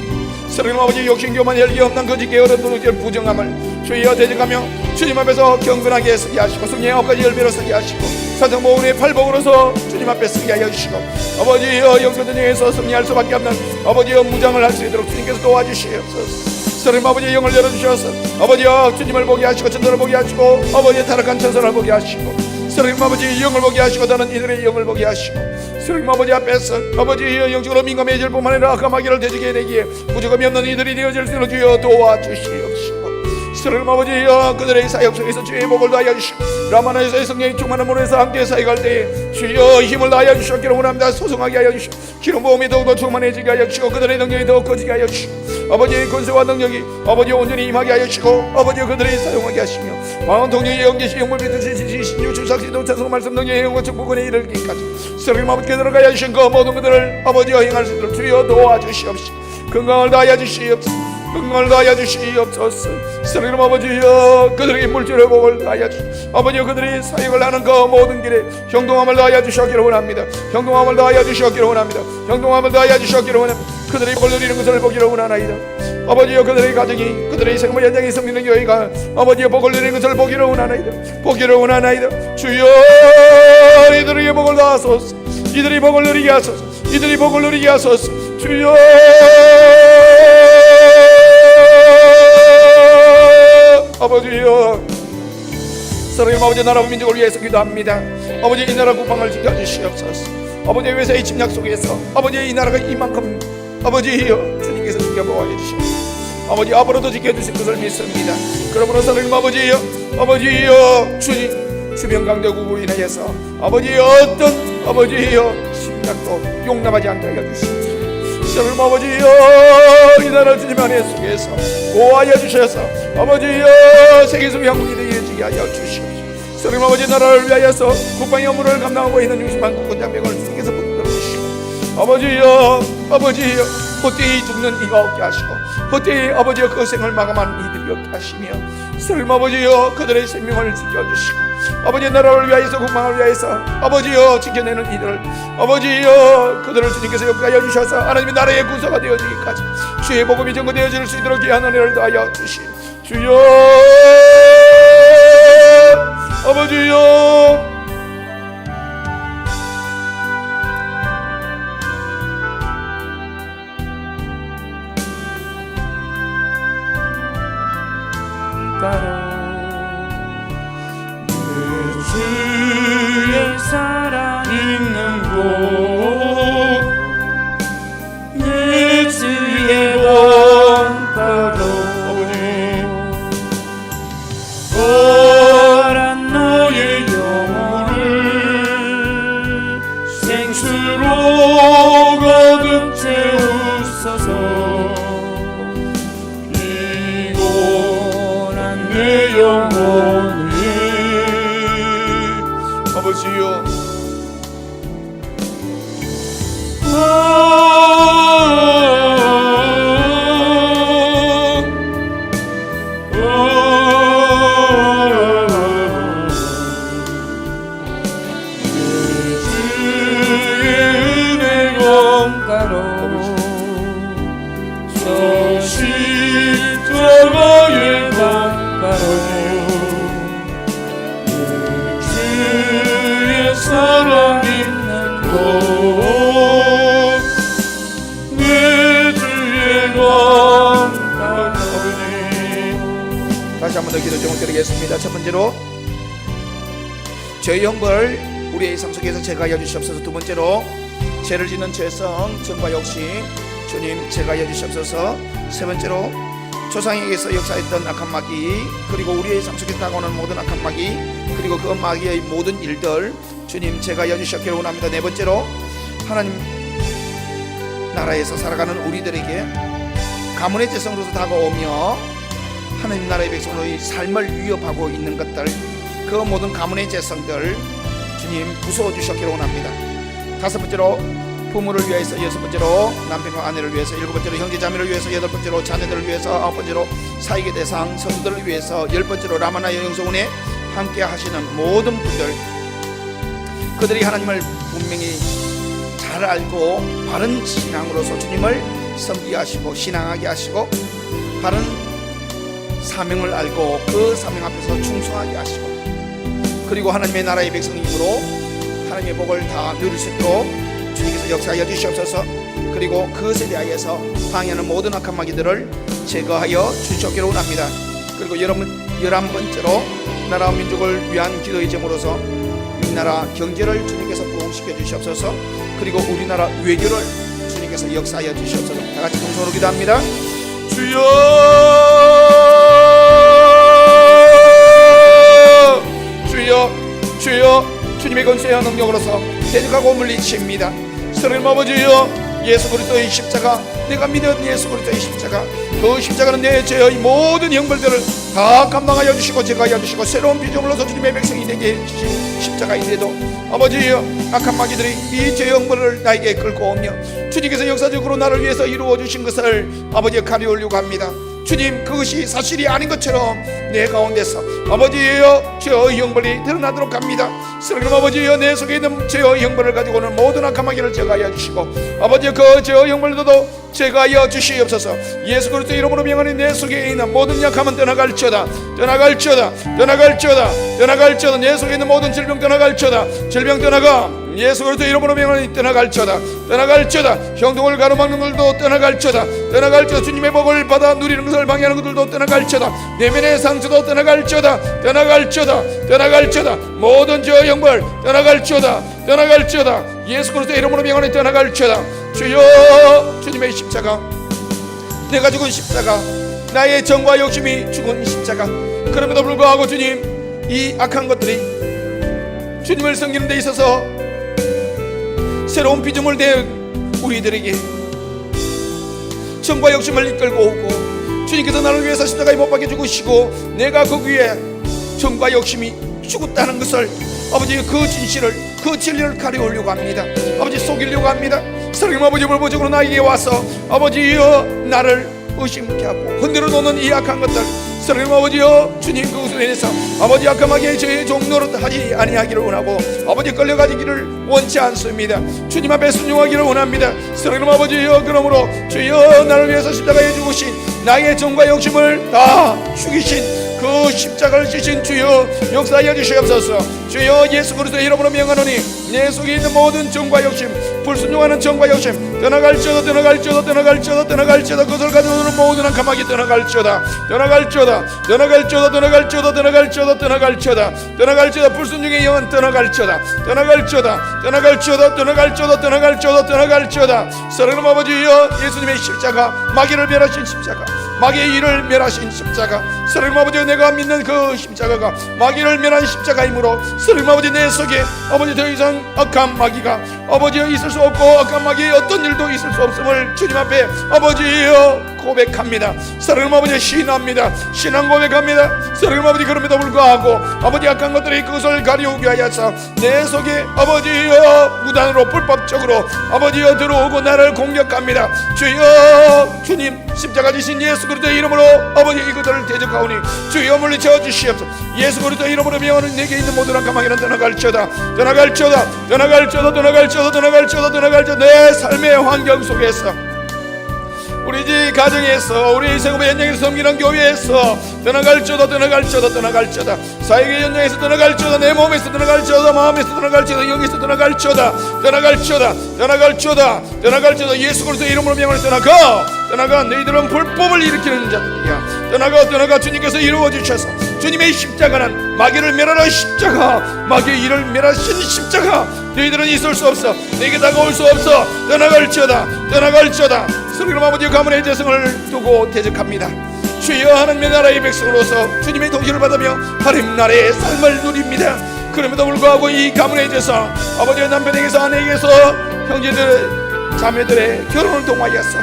사랑하는 아버지 욕심교만 열기 없는 거짓 게으른 도둑질 부정함을 주여 대적하며 주님 앞에서 경건하게 서게 하시고 성령의 앞까지 열매로 서게 하시고 사정모은의 팔복으로서 주님 앞에 서게 하여 주시고 아버지여 영성전쟁에서 승리할 수밖에 없는 아버지여 무장을 할 수 있도록 주님께서 도와주시옵소서. 사랑하는 아버지의 영을 열어주셔서 아버지여 주님을 보게 하시고 천사를 보게 하시고 아버지의 타락한 천사를 보게 하시고 사랑하는 아버지의 영을 보게 하시고 다른 이들의 영을 보게 하시고 사랑하는 아버지 앞에서 아버지의 영적으로 민감해질 뿐만 아니라 까마귀를 되지게 내기에 부족함이 없는 이들이 되어질 수 있도록 주여 도와주시옵시고 사랑하는 아버지여 그들의 사역 속에서 주의 복을 다하여 주시고 라마나에서의 성령이 충만한 물에서 함께 사역할 때에 주여 힘을 다하여 주시기를 원합니다. 소성하게 하여 주시고 기름 부음이 더욱더 충만해지게 하여 주시고 그들의 능력이 더욱 커지게 하여 주시고 아버지의 권세와 능력이 아버지 온전히 임하게 하여 주시고 아버지 그들이 사용하게 하시며 왕은 통령의 영계시 영물 빛듯이 신유 주삭시도 찬송 말씀 능력의 영과 축복원에 이르기까지 사랑하는 아버지께 들어가야 하신 그 모든 것들을 아버지와 행할 수 있도록 주여 도와주시옵시고 건강을 다하여 주시옵소서. 건강을 다하여 주시옵소서. 사랑하는 아버지여 그들에게 물질의 복을 다하여 주시옵소서. 아버지여 그들이 사역을 하는 그 모든 길에 형통함을 다하여 주시기를 원합니다. 형통함을 다하여 주시기를 원합니다. 형통함을 다하여 주시기를 원합니다. 그들의 복을 누리는 것을 보기를 원하나이다. 아버지여 그들의 가정이 그들의 생활 현장이 섬기는 교회가 아버지여 복을 누리는 것을 보기를 원하나이다. 보기를 원하나이다. 주여 이들에게 복을 다하소서. 이들이 복을 누리게 하소서. 이들이 복을 누리게 하소서. 주여 아버지여 사랑하는 아버지 나라 민족을 위해서 기도합니다. 아버지 이 나라 국방을 지켜주시옵소서. 아버지의 외세의 침략 속에서 아버지의 이 나라가 이만큼 아버지여 주님께서 지켜보아 주시옵소서. 아버지 앞으로도 지켜주실 것을 믿습니다. 그러므로 사랑하는 아버지여 주님 주변 강대국으로 인하여서 아버지여 어떤 아버지여 침략도 용납하지 않게 하여 주시옵소서. 사랑하는 아버지여 이 나라 주님 안에 속에서 보호하여 주셔서 아버지여 세계적 형국이 되어지게 하여 주시옵소서. 사랑하는 아버지 나라를 위하여서 국방의 업무를 감당하고 있는 유심한 국군장병을 주님께서 붙들어 주시고 아버지여 헛되이 죽는 이가 없게 하시고 헛되이 아버지여 그 생을 마감한 이들이 없게 하시며 사랑하는 아버지여 그들의 생명을 지켜주시고 아버지의 나라를 위하여서 국방을 위하여서 아버지여 지켜내는 이들 아버지여 그들을 주님께서 역사하여 주셔서 하나님의 나라의 군사가 되어지기까지 주의 복음이 전거되어질 수 있도록 귀한 은혜를 더하여 주시 주여 아버지여 주의 사랑 있는 곳 내 주의 원가로 거란 너의 영혼을 생수로 가득 채우소서. 피곤한 내 영혼을 아버지여 십자가의 강가로 번째로 기도 제목 드리겠습니다. 첫 번째로 죄의 형벌 우리의 일상 속에서 제거하여 주시옵소서. 두 번째로 죄를 짓는 죄성 정과 욕심 주님 제거하여 주시옵소서. 세 번째로 조상에게서 역사했던 악한 마귀 그리고 우리의 일상 속에 다가오는 모든 악한 마귀 그리고 그 마귀의 모든 일들 주님 제거하여 주시옵기를 원합니다. 네 번째로 하나님 나라에서 살아가는 우리들에게 가문의 죄성으로서 다가오며 하나님 나라의 백성으로의 삶을 위협하고 있는 것들 그 모든 가문의 죄성들 주님 부수어 주시기를 원합니다. 다섯 번째로 부모를 위해서, 여섯 번째로 남편과 아내를 위해서, 일곱 번째로 형제자매를 위해서, 여덟 번째로 자녀들을 위해서, 아홉 번째로 사역의 대상 성도들을 위해서, 열 번째로 라마나 영성원에 함께 하시는 모든 분들 그들이 하나님을 분명히 잘 알고 바른 신앙으로서 주님을 섬기게 하시고 신앙하게 하시고 바른 사명을 알고 그 사명 앞에서 충성하게 하시고 그리고 하나님의 나라의 백성이므로 하나님의 복을 다 누릴 수 있도록 주님께서 역사하여 주시옵소서. 그리고 그것에 대하여서 방해하는 모든 악한 마귀들을 제거하여 주시옵기를 원합니다. 그리고 11번째로 나라와 민족을 위한 기도의 제목으로서 우리나라 경제를 주님께서 부흥시켜 주시옵소서. 그리고 우리나라 외교를 주님께서 역사하여 주시옵소서. 다같이 동성으로 기도합니다. 주여 주여 주여 주님의 권세와 능력으로서 대적하고 물리칩니다. 하나님 아버지여 예수 그리스도의 십자가 내가 믿는 예수 그리스도의 십자가 그 십자가는 내 죄의 모든 형벌들을 다 감당하여 주시고 제거하여 주시고 새로운 비전으로서 주님의 백성이 되게 해주신 십자가인데도 아버지여 악한 마귀들이 이 죄의 형벌을 나에게 끌고 오며 주님께서 역사적으로 나를 위해서 이루어 주신 것을 아버지여 가려우려고 합니다. 주님 그것이 사실이 아닌 것처럼 내 가운데서 아버지여 죄의 형벌이 드러나도록 합니다. 사랑하는 아버지여 내 속에 있는 죄의 형벌을 가지고는 모든 악한 마귀를 제거하여 주시고 아버지여 그 죄의 형벌도 제거하여 주시옵소서. 예수 그리스도 이름으로 명하니 내 속에 있는 모든 약함은 떠나갈지어다 떠나갈지어다 떠나갈지어다 떠나갈지어다 내 속에 있는 모든 질병 떠나갈지어다 질병 떠나가 예수 그리스도 이름으로 명하니 떠나갈지어다 떠나갈지어다 형통을 가로막는 것들도 떠나갈지어다 떠나갈지어다 주님의 복을 받아 누리는 것을 방해하는 것들도 떠나갈지어다 내면의 상처도 떠나갈지어다 떠나갈지어다 떠나갈지어다 모든 죄의 형벌 떠나갈지어다 떠나갈지어다 예수 그리스도 이름으로 명하니 떠나갈지어다. 주여 주님의 십자가 내가 죽은 십자가 나의 정과 욕심이 죽은 십자가 그럼에도 불구하고 주님 이 악한 것들이 주님을 섬기는 데 있어서 새로운 비중을 댄 우리들에게 정과 욕심을 이끌고 오고 주님께서 나를 위해서 십자가에 못 박혀 죽으시고 내가 그 위에 정과 욕심이 죽었다는 것을 아버지 그 진실을 그 진리를 가려오려고 합니다. 아버지 속이려고 합니다. 사랑하는 아버지 불보적으로 나에게 와서 아버지여 나를 의심케 하고 흔들어 놓는 이 악한 것들 사랑하는 아버지여 주님 그것으로 인해서 아버지 악한 마귀의 죄의 종노릇 하지 아니하기를 원하고 아버지 끌려가기를 원치 않습니다. 주님 앞에 순종하기를 원합니다. 사랑하는 아버지여 그러므로 주여 나를 위해서 십자가에 죽으신 나의 정과 욕심을 다 죽이신 그 십자가를 지신 주여 역사하여 주시옵소서. 주여 예수 그리스도의 이름으로 명하노니 내 속에 있는 모든 정과 욕심 불순종하는 정과 욕심 떠나갈지어다 떠나갈지어다 떠나갈지어다 떠나갈지어다 그것을 가져오는 모든 악한 마귀 떠나갈지어다 떠나갈지어다 떠나갈지어다 떠나갈지어다 떠나갈지어다 떠나갈지어다 떠나갈지어다 불순종의 영은 떠나갈지어다 떠나갈지어다 떠나갈지어다 떠나갈지어다 떠나갈지어다 떠나갈지어다. 사랑하는 아버지여 예수님의 십자가 마귀를 멸하신 십자가 마귀의 일을 멸하신 십자가 사랑하는 아버지 내가 믿는 그 십자가가 마귀를 멸한 십자가이므로 사랑하는 아버지 내 속에 아버지 더 이상 악한 마귀가 아버지여 있을 수 없고 악한 마귀의 어떤 일도 있을 수 없음을 주님 앞에 아버지여 고백합니다. 사랑하는 아버지 신합니다. 신앙 고백합니다. 사랑하는 아버지 그럼에도 불구하고 아버지 악한 것들이 그것을 가려우게 하여서 내 속에 아버지여 무단으로 불법적으로 아버지여 들어오고 나를 공격합니다. 주여 주님 십자가 지신 예수 그리스도의 이름으로 아버지 이것들을 대적하오니 주여 물리쳐 주시옵소서. 예수 그리스도의 이름으로 명하는 내게 있는 모든 악한 마귀는 떠나갈지어다 떠나갈지어다 떠나갈지어다 떠나갈지어다 떠나갈지어다 떠나갈지어다 내 삶의 환경 속에서 우리 집 가정에서 우리 세금의 현장에서 섬기는 교회에서 떠나갈지어다 떠나갈지어다 떠나갈지어다 사역의 현장에서 떠나갈지어다 내 몸에서 떠나갈지어다 마음에서 떠나갈지어다 영에서 떠나갈지어다 떠나갈지어다 떠나갈지어다 떠나갈지어다 예수 그리스도의 이름으로 명하는 떠나가 너희들은 불법을 일으키는 자들이야. 떠나가 주님께서 이루어 주셔서 주님의 십자가는 마귀를 멸하는 십자가, 마귀의 일을 멸하신 십자가. 너희들은 있을 수 없어, 내게 다가올 수 없어. 떠나갈지어다, 떠나갈지어다. 성령 아버지의 가문의 재성을 두고 대적합니다. 주여, 하나님의 나라의 백성으로서 주님의 통치를 받으며 하나님 나라의 삶을 누립니다. 그럼에도 불구하고 이 가문의 재성, 아버지의 남편에게서, 아내에게서, 형제들 자매들의 결혼을 통하여서,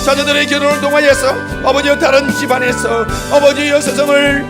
자녀들의 결혼을 통하여서 아버지의 다른 집안에서 아버지의 세상을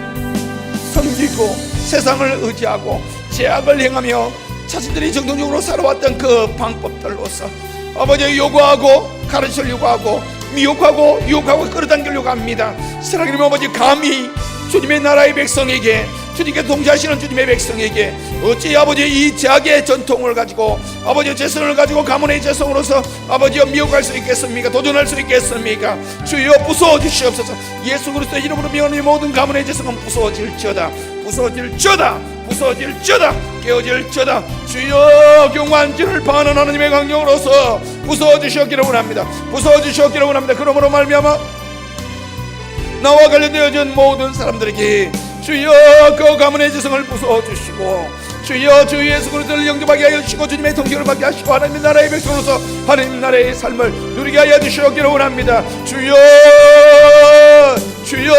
섬기고 세상을 의지하고 죄악을 행하며 자신들이 정통적으로 살아왔던 그 방법들로서 아버지의 요구하고 가르치려고 하고 미혹하고 유혹하고 끌어당기려고 합니다. 사랑하는 아버지, 감히 주님의 나라의 백성에게, 주님께 동조하시는 주님의 백성에게 어찌 아버지의 이 죄악의 전통을 가지고 아버지의 재성을 가지고 가문의 재성으로서 아버지여 미혹할 수 있겠습니까? 도전할 수 있겠습니까? 주여, 부수어 주시옵소서. 예수 그리스도의 이름으로 명하는 모든 가문의 재성은 부수어질지어다, 부수어질지어다, 부수어질지어다, 깨어질지어다. 주여, 경관지를 파는 하나님의 강령으로서 부수어 주시옵기를 원합니다. 부수어 주시옵기를 원합니다. 그러므로 말미암아 나와 관련되어진 모든 사람들에게 주여 그 가문의 재성을 부수어 주시고, 주여 주 예수 그리스도를 영접하게 하여 주시고 주님의 통치를 받게 하시고 하나님의 나라의 백성으로서 하나님 나라의 삶을 누리게 하여 주시옵기를 원합니다. 주여, 주여,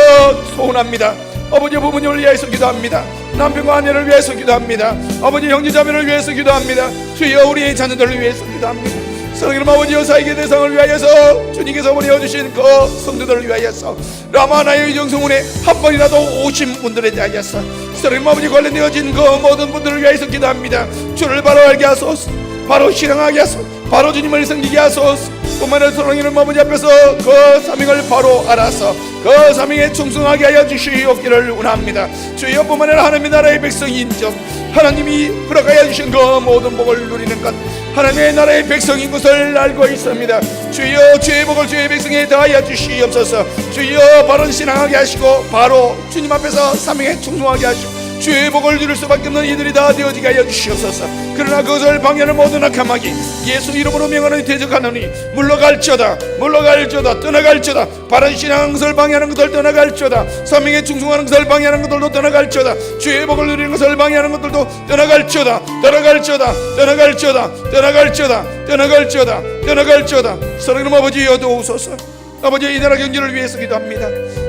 소원합니다. 아버지, 부모님을 위해서 기도합니다. 남편과 아내를 위해서 기도합니다. 아버지, 형제자매를 위해서 기도합니다. 주여, 우리의 자녀들을 위해서 기도합니다. 사랑하는 아버지, 여사에게 대상을 위하여서 주님께서 보내어주신 그 성도들을 위하여서 라마나의 정성운에 한 번이라도 오신 분들에 대하여서 사랑하는 아버지, 관련되어진 그 모든 분들을 위하여서 기도합니다. 주를 바로 알게 하소서, 바로 실행하게 하소서, 바로 주님을 섬기게 하소서. 뿐만 아니라 사랑하는 아버지 앞에서 그 사명을 바로 알아서 그 사명에 충성하게 하여 주시옵기를 원합니다. 주여, 뿐만 아니라 하나님의 나라의 백성인 적, 하나님이 허락하여 주신 그 모든 복을 누리는 것, 하나님의 나라의 백성인 것을 알고 있습니다. 주여, 주의 복을 주의 백성에 더하여 주시옵소서. 주여, 바른 신앙하게 하시고 바로 주님 앞에서 사명에 충성하게 하시고 주의 복을 누릴 수밖에 없는 이들이 다 되어지게 하여 주시옵소서. 그러나 그것을 방해하는 모든 악함하기 예수 이름으로 명하노니 대적하노니 물러갈지어다, 물러갈지어다, 떠나갈지어다. 바른 신앙을 방해하는 것들 떠나갈지어다. 사명에 충성하는 것을 방해하는 것들도 떠나갈지어다. 주의 복을 누리는 것을 방해하는 것들도 떠나갈지어다, 떠나갈지어다, 떠나갈지어다, 떠나갈지어다, 떠나갈지어다, 떠나갈지어다. 사랑하는 아버지여, 도우소서. 아버지, 이 나라 경제를 위해서 기도합니다.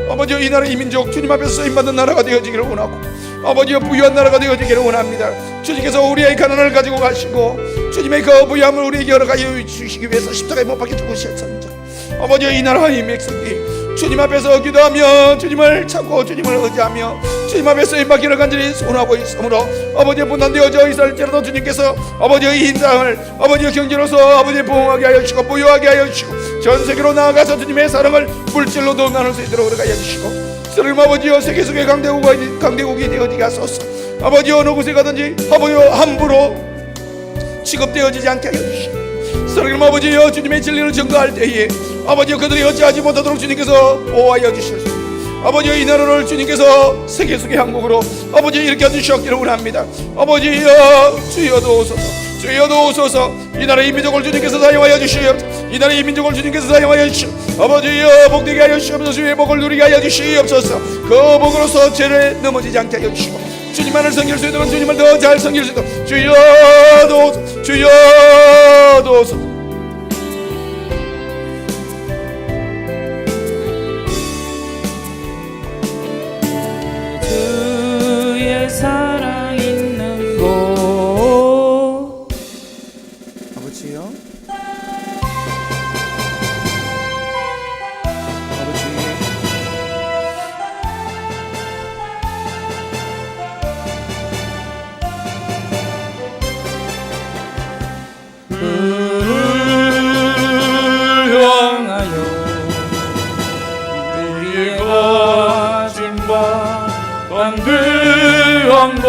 아버지, 이 나라 이 민족 주님 앞에서 쓰임받는 나라가 되어지기를 원하고 아버지여, 부유한 나라가 되어지기를 원합니다. 주님께서 우리의 가난을 가지고 가시고 주님의 그 부유함을 우리에게 허락하여 주시기 위해서 십자가에 못 박혀 죽으셨습니다. 아버지여, 이 나라의 백성이 주님 앞에서 기도하며 주님을 찾고 주님을 의지하며 주님 앞에 쓰임받기를 간절히 소원하고 있으므로 아버지의 분단되어져 있을지라도 주님께서 아버지의 인상을 아버지의 경제로서 아버지의 부흥하게 하여 주시고 부유하게 하여 주시고 전 세계로 나아가서 주님의 사랑을 물질로도 나눌 수 있도록 허락하여 주시고, 사랑하는 아버지여, 세계 속의 강대국이 되어지게 하소서. 아버지, 어느 곳에 가든지 아버지여 함부로 취급되어지지 않게 하여 주시고, 사랑하는 아버지여, 주님의 진리를 전가할 때에 아버지여 그들이 어찌하지 못하도록 주님께서 보호하여 주시옵소서. 아버지여, 이 나라를 주님께서 세계 속의 한국으로 아버지 일으켜 주시옵기를 원합니다. 아버지여, 주여 도우소서, 주여 도우소서. 이 나라의 민족을 주님께서 사용하여 주시옵소서. 이 나라의 민족을 주님께서 사용하여 주시옵소서. 아버지여, 복되게 하여 주시옵소서. 주의 복을 누리게 하여 주시옵소서. 그 복으로서 죄를 넘어지지 않게 하여 주시고 주님만을 섬길 수 있도록 주님을 더 잘 섬길 수 있도록 주여 도우소서, 주여 도우소서. 사랑 있는 곳. 아버지요, 향하여 우리의 가진 바 담대한 것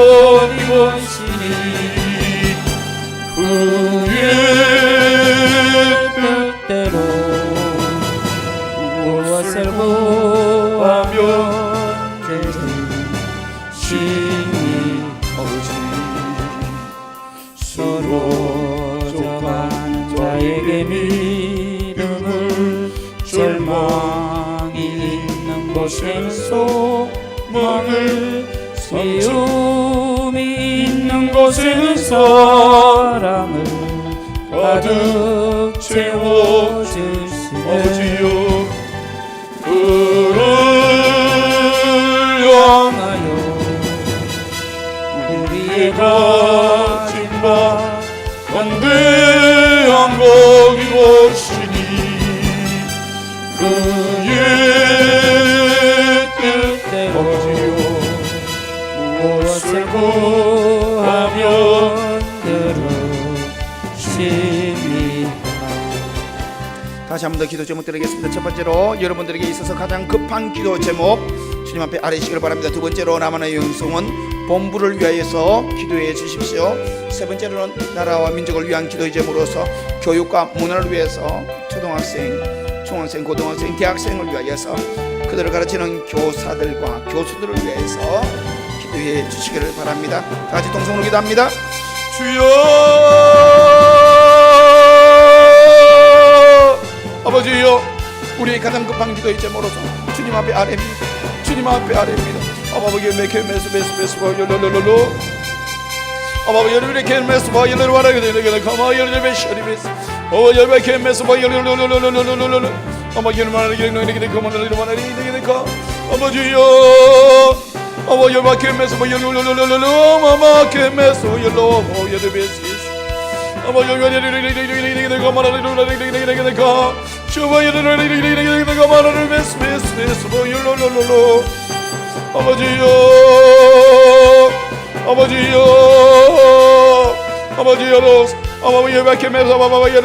이것이니 그의 뜻대로 무엇을 구하면 되시니 서로 져가는 자에게 믿음을 절망이 있는 곳에서 멍을 세움이 있는 곳에는 사랑을 가득 채워주시네. 아버지여 그를 향하여 우리의 가진 바 간대한 것이니 그의 뜻대로 무엇을 구하면 들으십니다. 다시 한 번 더 기도 제목 드리겠습니다. 첫 번째로 여러분들에게 있어서 가장 급한 기도 제목 주님 앞에 아뢰시기를 바랍니다. 두 번째로 남한의 영성은 본부를 위하여서 기도해 주십시오. 세 번째로는 나라와 민족을 위한 기도의 제목으로서 교육과 문화를 위해서 초등학생, 중학생, 고등학생, 대학생을 위하여서 그들을 가르치는 교사들과 교수들을 위해서 기도해 주시기를 바랍니다. 다 같이 동성으로 기도합니다. 주여 아버지여 우리의 가장 급한 기도의 제목으로서 주님 앞에 아뢰입니다. 주님 앞에 아뢰입니다. 아버지 메케 메스 롤롤롤로 아버지 여러분의 케메스 바 열로 와라게 되는 가마 열로 베셔리 베스 여러분의 케메스 바 열로롤롤롤롤롤 아버지 여러분의 이렇게 그만을 이루만을 이렇게 가 아버지여 아버지 여러분의 케메스 바 열로롤롤롤 마마 케메스 열로 열로 베스 아버지 여러분의 이렇게 그만을 이루만을 가 주여 여러분의 그만을 베스 열로롤롤 아버지여 아버지여 아버지여 아버지 여밖에 매서 아버지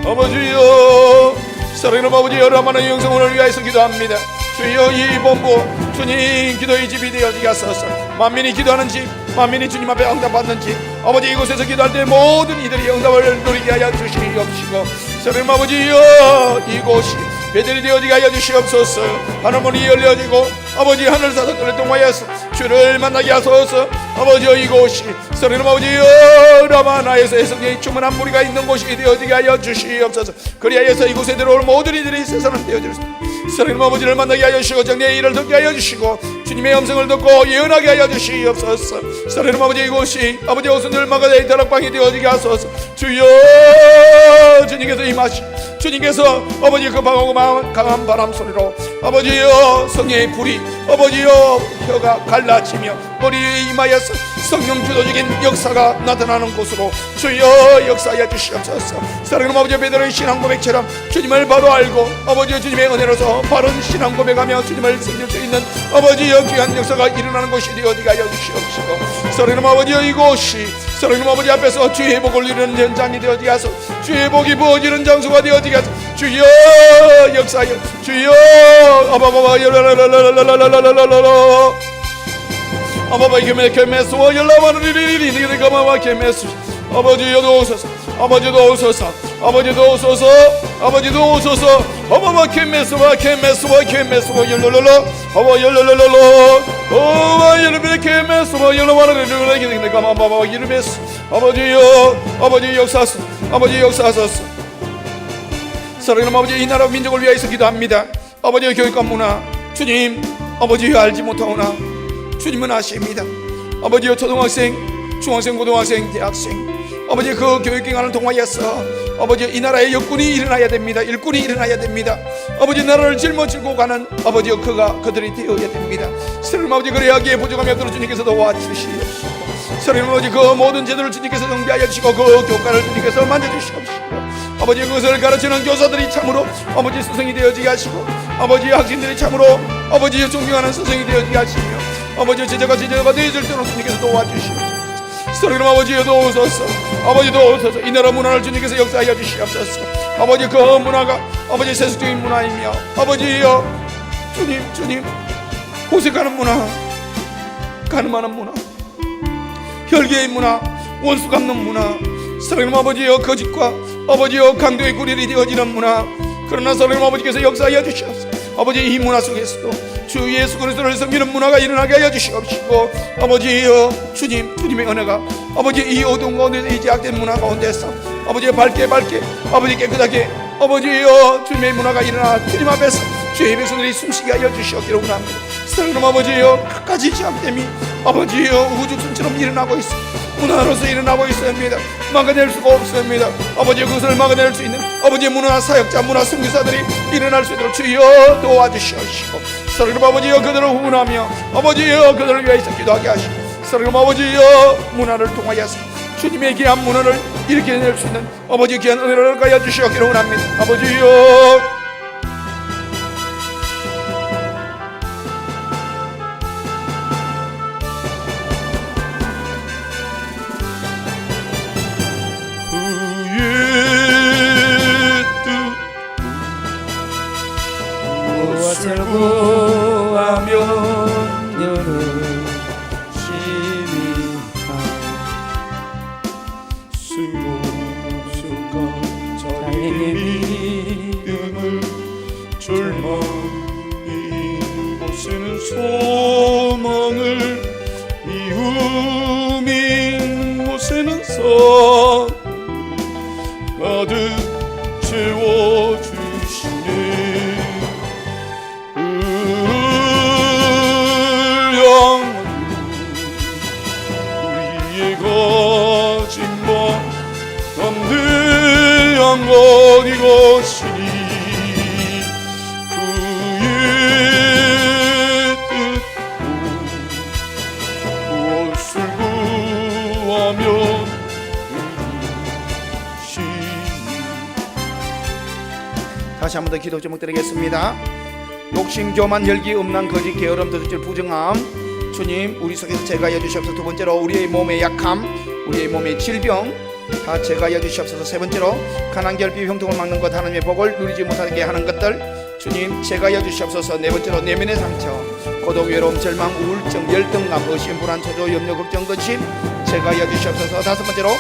아버지여 사랑하는 아버지 여러분의 영성을 위하여서 기도합니다. 주여 이 본부 주님 기도의 집이 되어지게 하소서. 만민이 기도하는 집, 만민이 주님 앞에 응답받는 집, 아버지 이곳에서 기도할 때 모든 이들이 응답을 누리게 하여 주시옵시고 사랑하는 아버지여 이곳이 베델이 되어지게 하여 주시옵소서. 하늘문이 열려지고 아버지 하늘 사석들을 통하여서 주를 만나게 하소서. 아버지여 이곳이 사랑하는 아버지여 라마나에서 성령이 충만한 무리가 있는 곳이 되어지게 하여 주시옵소서. 그리하여서 이곳에 들어올 모든 이들이 새 사람 되어지소서. 사랑하는 아버지를 만나게 하여 주시고 정리의 일을 듣게 하여 주시고 주님의 음성을 듣고 예언하게 하여 주시옵소서. 사랑하는 아버지 이곳이 아버지 오순절 마가다의 다락방이 되어지게 하소서. 주여 주님께서 임하시 주님께서 아버지 급하고 강한 바람 소리로 아버지여 성령의 불이 아버지여 혀가 갈라지며 머리에 임하여서 성령 주도적인 역사가 나타나는 곳으로 주여 역사하여 주시옵소서. 사랑하는 아버지 베드로의 신앙 고백처럼 주님을 바로 알고 아버지여 주님의 은혜로서 바른 신앙 고백하며 주님을 섬길 수 있는 아버지여 귀한 역사가 일어나는 곳이 되어지게 하여 주시옵시고 사랑하는 아버지여 이곳이 사랑하는 아버지 앞에서 주의 복을 이루는 현장이 되어지게 하소서. 주의 복이 부어지는 장소가 되어지게 하소서. 주여 역사하여 주여 아바바바 열라라라라라라라라라라 아바바 게메스와 열라바르리리리리 가마와 게메스 아버지여도 오소서 아버지도 오소서 아버지도 오소서 아버지도 오소서 아바바 게메스와 게메스와 게메스와 열라라라 아바 열라라라라 아바 열베 게메스와 열라바르리리리 가마와 이르메스 아버지여 아버지 역사하소서 아버지 역사하소서. 사랑하는 아버지 이 나라 민족을 위하여서 기도합니다. 아버지의 교육과 문화 주님 아버지여 알지 못하오나 주님은 아십니다. 아버지여 초등학생, 중학생, 고등학생, 대학생 아버지 그 교육기관을 통하여서 아버지 이 나라의 역군이 일어나야 됩니다. 일꾼이 일어나야 됩니다. 아버지 나라를 짊어지고 가는 아버지여 그들이 되어야 됩니다. 사랑하는 아버지 그래야기에 부족함이 없도록 주님께서 도와주시옵시고 사랑하는 아버지 그 모든 제도를 주님께서 정비하여 주시고 그 교과를 주님께서 만져주시옵시고 아버지 그것을 가르치는 교사들이 참으로 아버지 스승이 되어지게 하시고 아버지 학생들이 참으로 아버지의 존경하는 스승이 되어지게 하시며 아버지 제자가 되어질 때로 주님께서 도와주시옵소서. 사랑하는 아버지여도 오소서 아버지도 오소서. 이 나라 문화를 주님께서 역사하여 주시옵소서. 아버지 그 문화가 아버지 세속적인 문화이며 아버지여 주님 호색하는 문화 가늠하는 문화 혈계의 문화 원수 갚는 문화, 사랑하는 아버지여 거짓과 아버지여 강도의 구리이 되어지는 문화, 그러나 사랑하는 아버지께서 역사하여 주시옵소서. 아버지 이 문화 속에서도 주 예수 그리스도를 섬기는 문화가 일어나게 하여 주시옵시고, 아버지여 주님의 은혜가 아버지 이 어두운 가운데 이 제약된 문화 가운데서 아버지여 밝게 아버지 깨끗하게 아버지여 주님의 문화가 일어나 주님 앞에서 주의 백성들이 숨쉬게 하여 주시옵기를 원합니다. 사랑하는 아버지여 끝까지 제약됨이 아버지여 우주순처럼 일어나고 있어 문화로서 일어나고 있습니다. 막아낼 수가 없습니다. 아버지의 그것을 막아낼 수 있는 아버지의 문화 사역자, 문화 선교사들이 일어날 수 있도록 주여 도와주시옵시고, 사랑하는 아버지여 그들을 후원하며 아버지여 그들을 위하여 기도하게 하시고, 사랑하는 아버지여 문화를 통하여서 주님의 귀한 문화를 일으켜낼 수 있는 아버지의 귀한 은혜를 가여 주시옵기를 원합니다. 아버지여 무엇을 구하면 이루시리까. 수고수가 자기의 믿음을 절망이 곳에는 소망을, 미움이 곳에는 사랑을 가득 채워주시네. 우리의 가짐과 담대한 것 이것이니 그의 뜻 무엇을 구하면 다시 한 번 더 기도 제목 드리겠습니다. 욕심, 교만, 혈기, 음란, 거짓, 게으름, 도둑질, 부정함, 주님 우리 속에서 제거하여 주시옵소서. 두 번째로 우리의 몸의 약함, 우리의 몸의 질병 다 제거하여 주시옵소서. 세 번째로 가난, 결핍, 형통을 막는 것, 하나님의 복을 누리지 못하게 하는 것들 주님 제거하여 주시옵소서. 네 번째로 내면의 상처, 고독, 외로움, 절망, 우울증, 열등감, 의심, 불안, 초조, 염려, 걱정, 근심 제거하여 주시옵소서. 다섯 번째로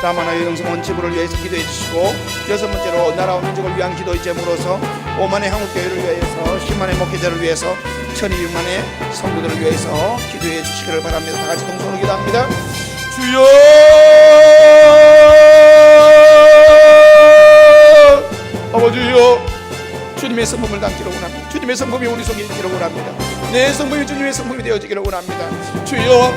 다만의 영성원 지부를 위해서 기도해 주시고, 여섯 번째로 나라와 민족을 위한 기도의 제목으로서 5만의 한국교회를 위해서, 10만의 목회자를 위해서, 1200만의 성도들을 위해서 기도해 주시기를 바랍니다. 다 같이 동성으로 기도합니다. 주여 아버지여 주님의 성품을 담기를 원합니다. 주님의 성품이 우리 속에 있기를 원합니다. 내 성품이 주님의 성품이 되어지기를 원합니다. 주여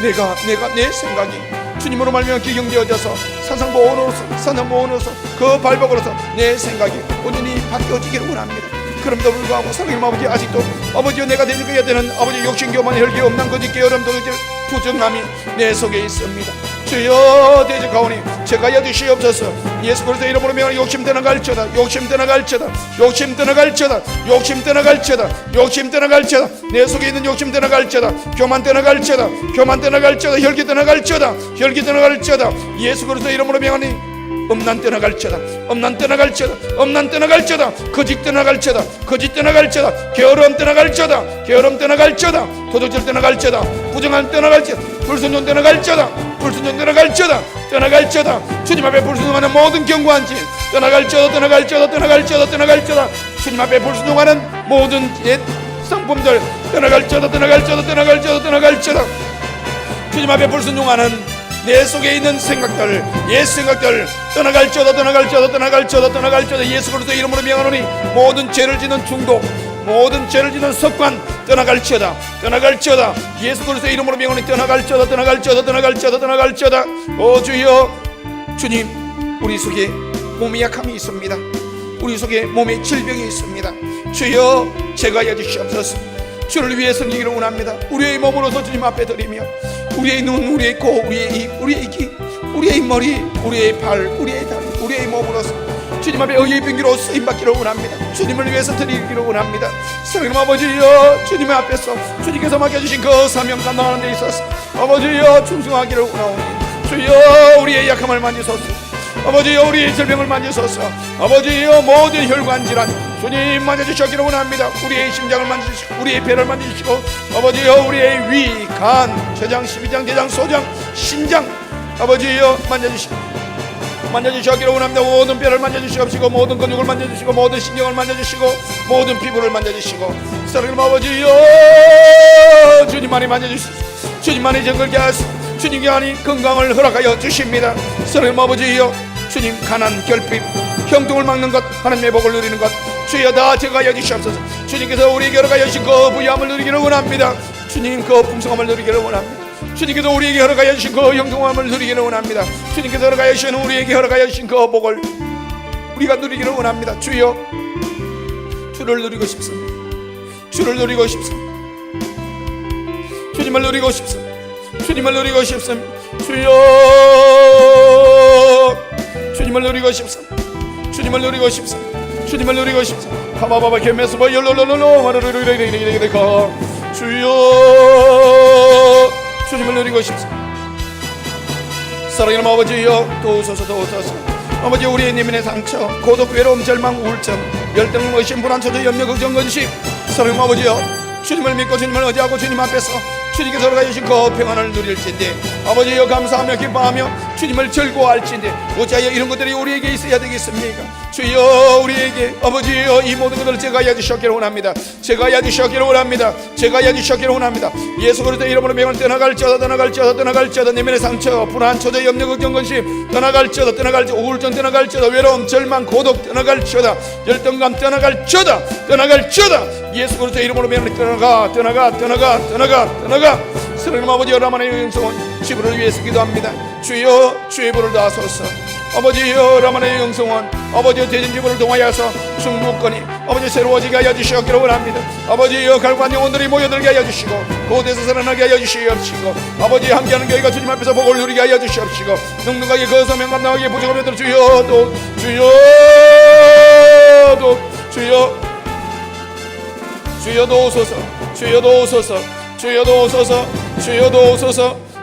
내가 내 생각이 주님으로 말미암아 기경되어져서 산상보온으로서 그 발복으로서 내 생각이 온전히 바뀌어지기를 원합니다. 그럼에도 불구하고 사랑하는 아버지, 아직도 아버지여 내가 대적해야 되는 아버지 욕심, 교만, 혈기, 음란, 거짓, 게으름, 도둑질, 부정함이 내 속에 있습니다. 주여 대적하오니 제가여 주시옵소서. 예수 그리스도 이름으로 명하는 욕심 떠나갈지어다. 욕심 떠나갈지어다. 욕심 떠나갈지어다. 욕심 떠나갈지어다. 욕심 떠나갈지어다. 내 속에 있는 욕심 떠나갈지어다. 교만 떠나갈지어다. 교만 떠나갈지어다. 혈기 떠나갈지어다. 혈기 떠나갈지어다. 예수 그리스도 이름으로 명하니 음란 떠나갈지어다. 음란 떠나갈지어다. 음란 떠나갈지어다. 거짓 떠나갈지어다. 거짓 떠나갈지어다. 게으름 떠나갈지어다. 게으름 떠나갈지어다. 도둑질 떠나갈지어다. 부정함 떠나갈지어다. 불순종 떠나갈지어다. 불순종 떠나갈지어다. 떠나갈지어다. 주님 앞에 불순종하는 모든 견고한 진 떠나갈지어다. 떠나갈지어다. 떠나갈지어다. 떠나갈지어다. 주님 앞에 불순종하는 모든 옛 상품들 떠나갈지어다. 떠나갈지어다. 떠나갈지어다. 떠나갈지어다. 주님 앞에 불순종하는 내 속에 있는 생각들, 옛 생각들 떠나갈지어다. 떠나갈지어다. 떠나갈지어다. 떠나갈지어다. 예수 그리스도 이름으로 명하노니 모든 죄를 짓는 중독, 모든 죄를 짓는 습관 떠나갈지어다. 떠나갈지어다. 예수 그리스도 이름으로 명하노니 떠나갈지어다. 떠나갈지어다. 떠나갈지어다. 떠나갈지어다. 오 주여, 주님 우리 속에 몸의 약함이 있습니다. 우리 속에 몸의 질병이 있습니다. 주여 제거하여 주시옵소서. 주를 위해 섬기기를 원합니다. 우리의 몸으로서 주님 앞에 드리며 우리의 눈, 우리의 코, 우리의 입, 우리의 귀, 우리의 머리, 우리의 발, 우리의 다리, 우리의 몸으로서 주님 앞에 의의 병기로 쓰임받기를 원합니다. 주님을 위해서 드리기를 원합니다. 사랑하는 아버지여, 주님의 앞에서 주님께서 맡겨주신 그 사명 감당하는 데 있어서 아버지여 충성하기를 원하오니 주여 우리의 약함을 만지소서. 아버지여 우리의 질병을 만지소서. 아버지여 모든 혈관 질환 주님 만져주시기를 원합니다. 우리의 심장을 만지시고 우리의 배를 만지시고 아버지여 우리의 위, 간, 췌장, 십이장, 대장, 소장, 신장 아버지여 만져주시기를 원합니다. 모든 뼈를 만져주시옵시고 모든 근육을 만져주시고 모든 신경을 만져주시고 모든 피부를 만져주시고 사랑하는 아버지여 주님만이 만져주시고 주님만이 정글게 하시고 주님만이 건강을 허락하여 주십니다. 사랑하는 아버지여 주님 가난 결핍 형통을 막는 것 하나님의 복을 누리는 것 주여 다 제거하여 주시옵소서. 주님께서 우리에게 허락하여 주신 그 부유함을 누리기를 원합니다. 주님 그 풍성함을 누리기를 원합니다. 주님께서 우리에게 허락하여 주신 그 형통함을 누리기를 원합니다. 주님께서 허락하여 주신 우리에게 허락하여 주신 그 복을 우리가 누리기를 원합니다. 주여 주를 누리고 싶습니다. 주를 누리고 싶습니다. 주님을 누리고 싶습니다. 주님을 누리고 싶습니다. 주여 주님을 누리고 싶습니다. 주님을 누리고 싶습니다. 주님을 누리고 싶습니다. 가마바바 개메스 뭐 열로로로로 마르르르르르르르 주여 주님을 누리고 싶습니다. 사랑하는 아버지여 도우소서 도우소서. 아버지 우리의 내면의 상처 고독 외로움 절망 우울증 열등 의심 불안 초조 염려 걱정 근심 사랑하는 아버지여 주님을 믿고 주님을 의지하고 주님 앞에서 주님께서 허락하여 주신 그 평안을 누릴진데 아버지여 감사하며 기뻐하며 주님을 즐거워할진데 어찌하여 이런 것들이 우리에게 있어야 되겠습니까? 주여 우리에게 아버지여 이 모든 것들을 제거하여 주시기를 원합니다. 제거하여 주시기를 원합니다. 제거하여 주시기를 원합니다. 예수 그리스도의 이름으로 병을 떠나갈지어다 내면의 상처 불안 초조 염려 걱정 근심 떠나갈지어다 우울증 떠나갈지어다 외로움 절망 고독 떠나갈지어다 열등감 떠나갈지어다 예수 그리스도의 이름으로 병을 떠나가 사랑하는 아버지 라마의 영성원 주부를 위해서 기도합니다. 주여 주의 불을 다하소서. 아버지여 라마의 영성원 아버지여 대전지부를 동하여서 중국권이 아버지 새로워지게 하여 주시기를 원합니다. 아버지여 갈구한 영혼들이 모여들게 하여 주시고 그곳에서 살아나게 하여 주시옵시고 아버지 함께하는 교회가 주님 앞에서 복을 누리게 하여 주시옵시고 넉넉하게 그 소명 감당하기에 부족함이 없도록 주여 도우소서.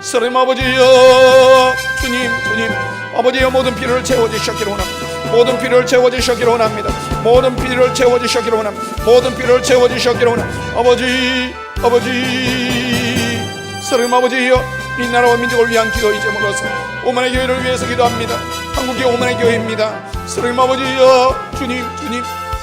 사랑하는 아버지여 주님 아버지여 모든 필요를 채워주시기를 원합니다. 모든 필요를 채워주시기를 원합니다. 아버지 사랑하는 아버지여 이 나라와 민족을 위한 기도 이제므로서 오만의 교회를 위해서 기도합니다. 한국교회 오만의 교회입니다. 사랑하는 아버지여 주님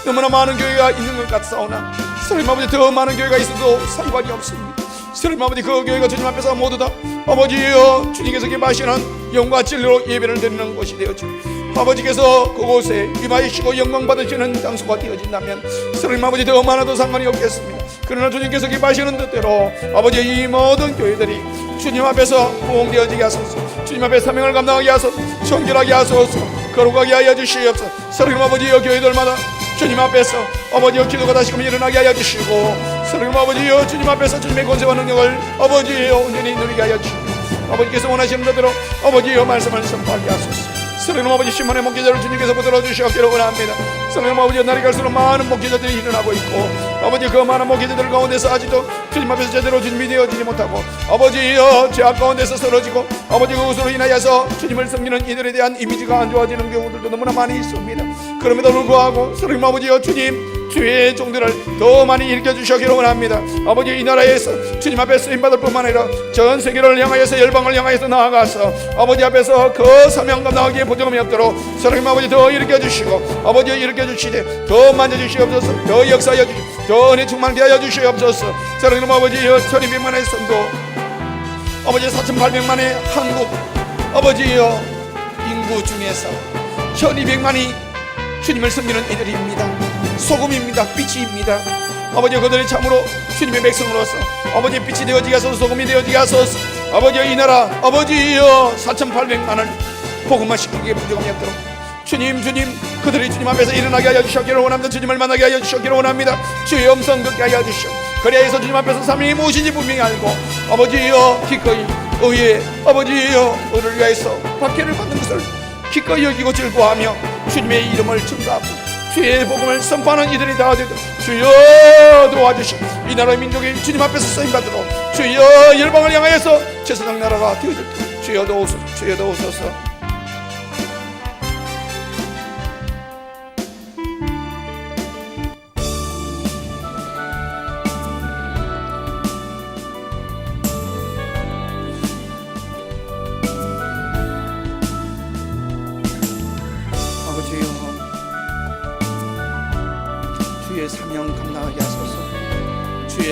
너무나 많은 교회가 있는 것 같사오나 사랑하는 아버지 더 많은 교회가 있어도 상관이 없습니다. 사랑하는 아버지 그 교회가 주님 앞에서 모두 다 아버지여 주님께서 기뻐하시는 영과 진리로 예배를 드리는 곳이 되어지고 아버지께서 그곳에 임하시고 영광 받으시는 장소가 되어진다면 사랑하는 아버지 더 많아도 상관이 없겠습니다. 그러나 주님께서 기뻐하시는 뜻대로 아버지 이 모든 교회들이 주님 앞에서 부흥되어지게 하소서. 주님 앞에 사명을 감당하게 하소서. 정결하게 하소서. 거룩하게 하여 주시옵소서. 사랑하는 아버지여 교회들마다 주님 앞에서 아버지여 기도가 다시금 일어나게 하여 주시고 사랑하는 아버지여 주님 앞에서 주님의 권세와 능력을 아버지여 온전히 누리게 하여 주시고 아버지께서 원하시는 대로 아버지여 말씀을 선포하게 하소서. 사랑하는 아버지 신문의 목회자를 주님께서 붙들어 주시옵기를 원합니다. 사랑하는 아버지 날이 갈수록 많은 목회자들이 일어나고 있고 아버지 그 많은 목회자들 가운데서 아직도 주님 앞에서 제대로 준비 되어지지 못하고 아버지여 죄악 가운데서 쓰러지고 아버지 그것으로 인하여서 주님을 섬기는 이들에 대한 이미지가 안 좋아지는 경우들도 너무나 많이 있습니다. 그럼에도 불구하고 사랑하는 아버지여 주님 주의 종들을 더 많이 일으켜 주시기를 원합니다. 아버지 이 나라에서 주님 앞에 쓰임받을 뿐만 아니라 전 세계를 향하여서 열방을 향하여서 나아가서 아버지 앞에서 그 사명 감당하기에 부족함이 없도록 사랑하는 아버지 더 일으켜 주시고 아버지 일으켜 주시되 더 만져주시옵소서. 더 역사하여 주시옵소서. 더 은혜 충만케 하여 주시옵소서. 사랑하는 아버지 1200만의 성도 아버지 4800만의 한국 아버지여 인구 중에서 1200만이 주님을 섬기는 이들입니다. 소금입니다. 빛입니다. 아버지 그들이 참으로 주님의 백성으로서 아버지 빛이 되어지게 하소서. 소금이 되어지게 하소서. 아버지여 이 나라 아버지여 4800만을 복음화 시키기에 부족함이 없도록 주님 그들이 주님 앞에서 일어나게 하여 주시기를 원합니다. 주님을 만나게 하여 주시기를 원합니다. 주의 음성 듣게 하여 주시오. 그래야해서 주님 앞에서 사명이 무엇인지 분명히 알고 아버지여 기꺼이 의에 아버지여 의를 위하여서 박해를 받는 것을 기꺼이 여기고 즐거워하며 주님의 이름을 증거하고 주의 복음을 선포하는 이들이 다 되도록 주여 도와주시고 이 나라의 민족이 주님 앞에서 쓰임받도록 주여 열방을 향하여서 제사장 나라가 되어도록 주여 도우소서.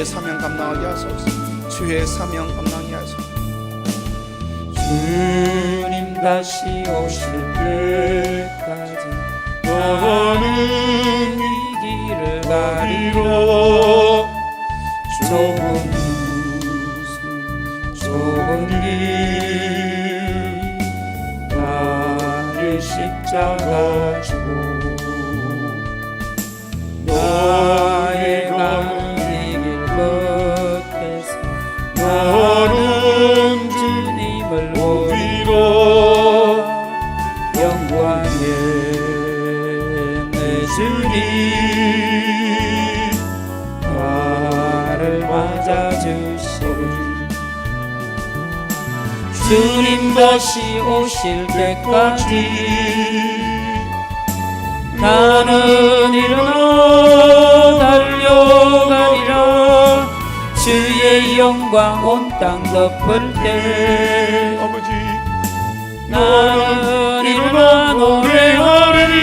주의 사명 감당하게 하소서. 주의 사명 감당하게 하소서. 주님 다시 오실 때까지 나는 이 길을 가리라. 좁은 길 나를 십자가 주고 나의 가는 이 길 끝에서 나는 주님을 보리라. 영광의 내 주님 나를 맞아주시오. 주님 다시 오실 때까지 나는 일어나 달려가리라. 주의 영광 온 땅 덮을 때 아버지 나는 일어나 노래하리니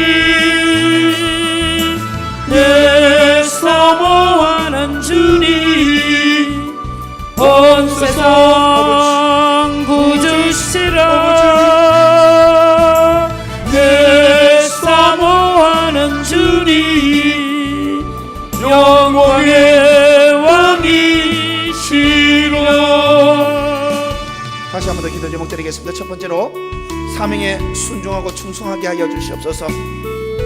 내 사모하는 주님 온 세상 구주시라. 내 사모하는 주님 영광의 왕이시라. 다시 한 번 더 기도 제목 드리겠습니다. 첫 번째로 사명에 순종하고 충성하게 하여 주시옵소서.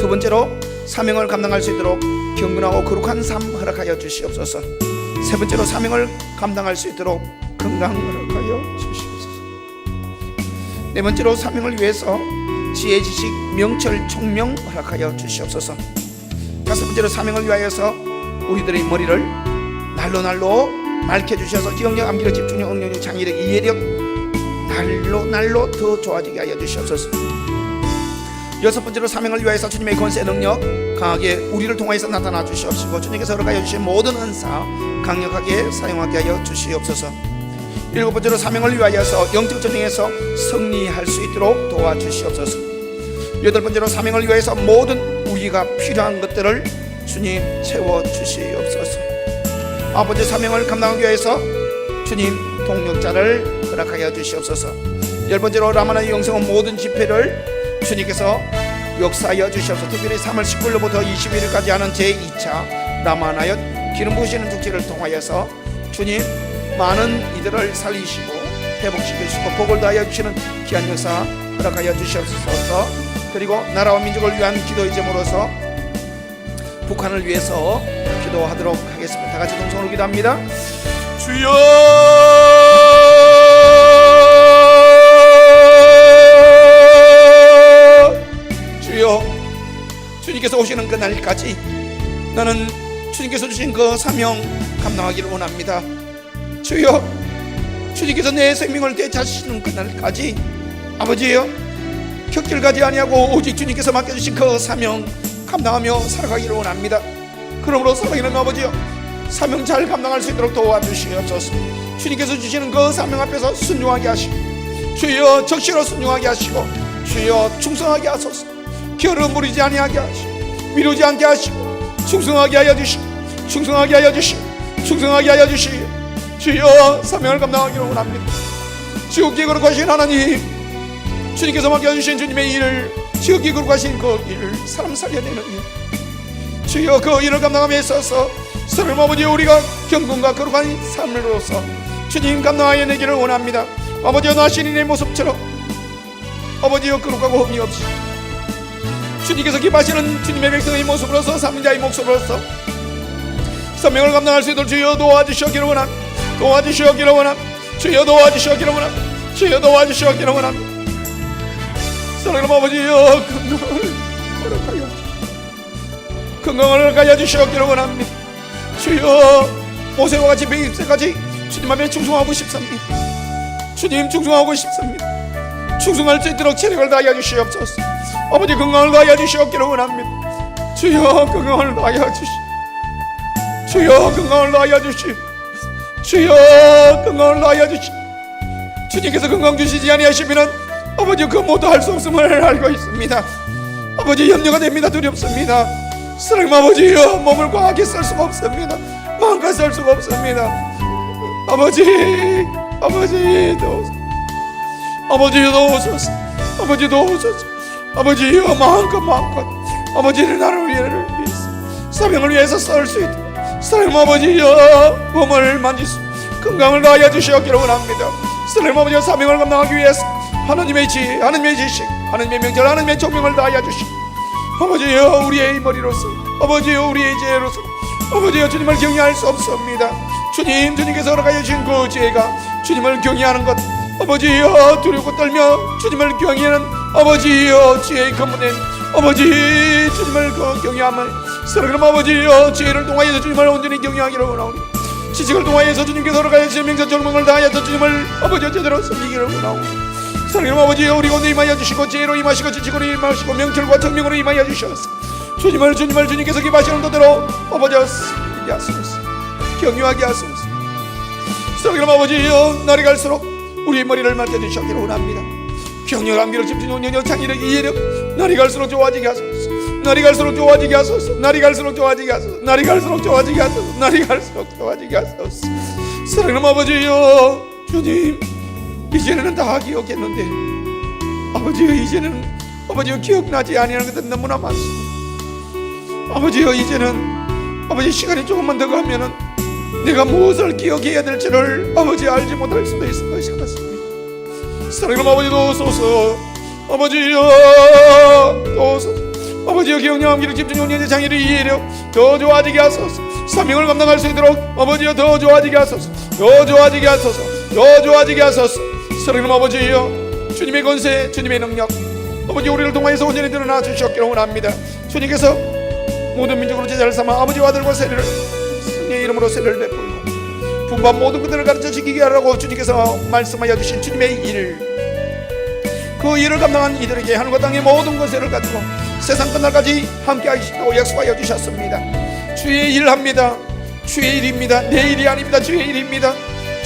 두 번째로 사명을 감당할 수 있도록 경건하고 거룩한 삶 허락하여 주시옵소서. 세 번째로 사명을 감당할 수 있도록 건강 허락하여 주시옵소서. 네 번째로 사명을 위해서 지혜, 지식, 명철, 총명 허락하여 주시옵소서. 다섯 번째로 사명을 위하여서 우리들의 머리를 날로 맑혀주셔서 기억력, 암기력, 집중력, 응용력, 창의력, 이해력 날로 더 좋아지게 하여 주시옵소서. 여섯 번째로 사명을 위하여서 주님의 권세, 능력 강하게 우리를 통하여서 나타나 주시옵시고 주님께서 허락하여 주신 모든 은사 강력하게 사용하게 하여 주시옵소서. 일곱 번째로 사명을 위하여서 영적 전쟁에서 승리할 수 있도록 도와주시옵소서. 여덟 번째로 사명을 위하여서 모든 우리가 필요한 것들을 주님 채워주시옵소서. 아홉 번째 사명을 감당하기 위해서 주님 동력자를 허락하여 주시옵소서. 열 번째로 라마나의 영성은 모든 집회를 주님께서 역사하여 주시옵소서. 특별히 3월 19일로부터 21일까지 하는 제2차 라마나의 기름 부으시는 축제를 통하여서 주님 많은 이들을 살리시고 회복시키시고 복을 다하여 주시는 귀한 역사 허락하여 주시옵소서. 그리고 나라와 민족을 위한 기도의 제목으로서 북한을 위해서 기도하도록 하겠습니다. 다 같이 동성으로 기도합니다. 주여, 주여, 주님께서 오시는 그 날까지 나는 주님께서 주신 그 사명 감당하기를 원합니다. 주여, 주님께서 내 생명을 되찾으시는 그 날까지 아버지여 격절가지 아니하고 오직 주님께서 맡겨주신 그 사명 감당하며 살아가기를 원합니다. 그러므로 사랑하는 아버지여 사명 잘 감당할 수 있도록 도와주시옵소서. 주님께서 주시는 그 사명 앞에서 순종하게 하시고 주여 적시로 순종하게 하시고 주여 충성하게 하소서. 게으름 부리지 아니하게 하시고 미루지 않게 하시고 충성하게 하여 주시고 충성하게 하여 주시고 충성하게 하여 주시고 주여 사명을 감당하기를 원합니다. 지극히 거룩하신 하나님, 주님께서 맡겨주신 주님의 일을 지극히 거룩하신 그 일을 사람 살려내는 일, 주여 그 일을 감당함에 있어서 서로 아버지 우리가 경건과 거룩한 삶으로서 주님 감당하여 내기를 원합니다. 아버지여 나 신인의 모습처럼 아버지여 거룩하고 흠이 없이 주님께서 기뻐하시는 주님의 백성의 모습으로서 사명자의 목소리로서 사명을 감당할 수 있도록 주여 도와주시기를 원합니다. 도와주시기를 원합니다. 주여 도와주시기를 원합니다. 주여 도와주시기를 원합니다. 사랑하는 아버지여 건강을 허락하여 주시옵소서. 건강을 허락하여 주시기를 원합니다. 주여 모세와 같이 백입새까지 주님 앞에 충성하고 싶습니다. 주님 충성하고 싶습니다. 충성할 수 있도록 체력을 다하여 주시옵소서. 아버지 건강을 다하여 주시기를 원합니다. 주여 건강을 다하여 주시. 주여 건강을 다하여 주시. 주여 건강을 다하여 주시. 주님께서 건강 주시지 아니하시면은 아버지 그 모두 할 수 없음을 알고 있습니다. 아버지 염려가 됩니다. 두렵습니다. 사랑하는 아버지여 몸을 과하게 쓸 수가 없습니다. 마음껏 설 수가 없습니다. 아버지 도우소서. 아버지 도우소서. 아버지 도우소서. 아버지여 마음껏 아버지를 나를 위해서 사명을 위해서 썰 수 있도록 하나님 아버지여 몸을 만지수 건강을 다하여 주시옵기를 원합니다. 하나님 아버지여 사명을 감당하기 위해서 하나님의 하나님의 지식, 하나님의 명절, 하나님의 종명을 다하여 주시고 아버지여 우리의 머리로서 아버지여 우리의 지혜로서 아버지여 주님을 경외할 수 없습니다. 주님께서 허락하여 주신 그 지혜가 주님을 경외하는 것 아버지여 두렵고 떨며 주님을 경외하는 아버지여 지혜의 근본된 아버지 주님을 경외함을 사랑하는 아버지여 지혜를 통하여서 주님을 온전히 경외하기를 원하오니 지식을 통하여서 주님께서 허락하여 주신 명절 종명을 다하여서 주님을 아버지여 제대로 섬기기를 원하오니 사랑하는 아버지여 우리 가운데 임하여 주시고 지혜로 임하시고 지식으로 임하시고 명철과 청명으로 임하여 주셔서 주님을 주님께서 기뻐하시는 도대로 아버지여 섬기게 하소서 경외하게 하소서. 사랑하는 아버지여 날이 갈수록 우리의 머리를 맡겨주시기를 원합니다. 경영한 미를 집중하는 영역 창의력 이해력 날이 갈수록 좋아지게 하소서. 날이 갈수록 좋아지게 하소서. 날이 갈수록 좋아지게 하소서. 날이 갈수록 좋아지게 하소서. 날이 갈수록 좋아지게 하소서. 사랑하는 아버지여 주님 이제는 다 기억했는데 아버지여 이제는 아버지여 기억나지 아니하는 것은 너무나 많습니다. 아버지여 이제는 아버지 시간이 조금만 더 가면은 내가 무엇을 기억해야 될지를 아버지 알지 못할 수도 있을 것이 같습니다. 사랑하는 아버지 도우소서. 아버지여 도우소서. 아버지여 경영함 기록 집중 용량의 장애를 이해력 더 좋아지게 하소서. 사명을 감당할 수 있도록 아버지여 더 좋아지게 하소서. 더 좋아지게 하소서. 더 좋아지게 하소서. 사랑하는 아버지여 주님의 권세 주님의 능력 아버지 우리를 통하여서 온전히 드러나 주시옵기를 원합니다. 주님께서 모든 민족으로 제자를 삼아 아버지와 아들과 세례를 성령의 이름으로 세례를 베풀고 분반 모든 것들을 가르쳐 지키게 하라고 주님께서 말씀하여 주신 주님의 일 그 일을 감당한 이들에게 하늘과 땅의 모든 권세를 가지고 세상 끝날까지 함께 하시도록 약속하여 주셨습니다. 주의 일 합니다. 주의 일입니다. 내 일이 아닙니다. 주의 일입니다.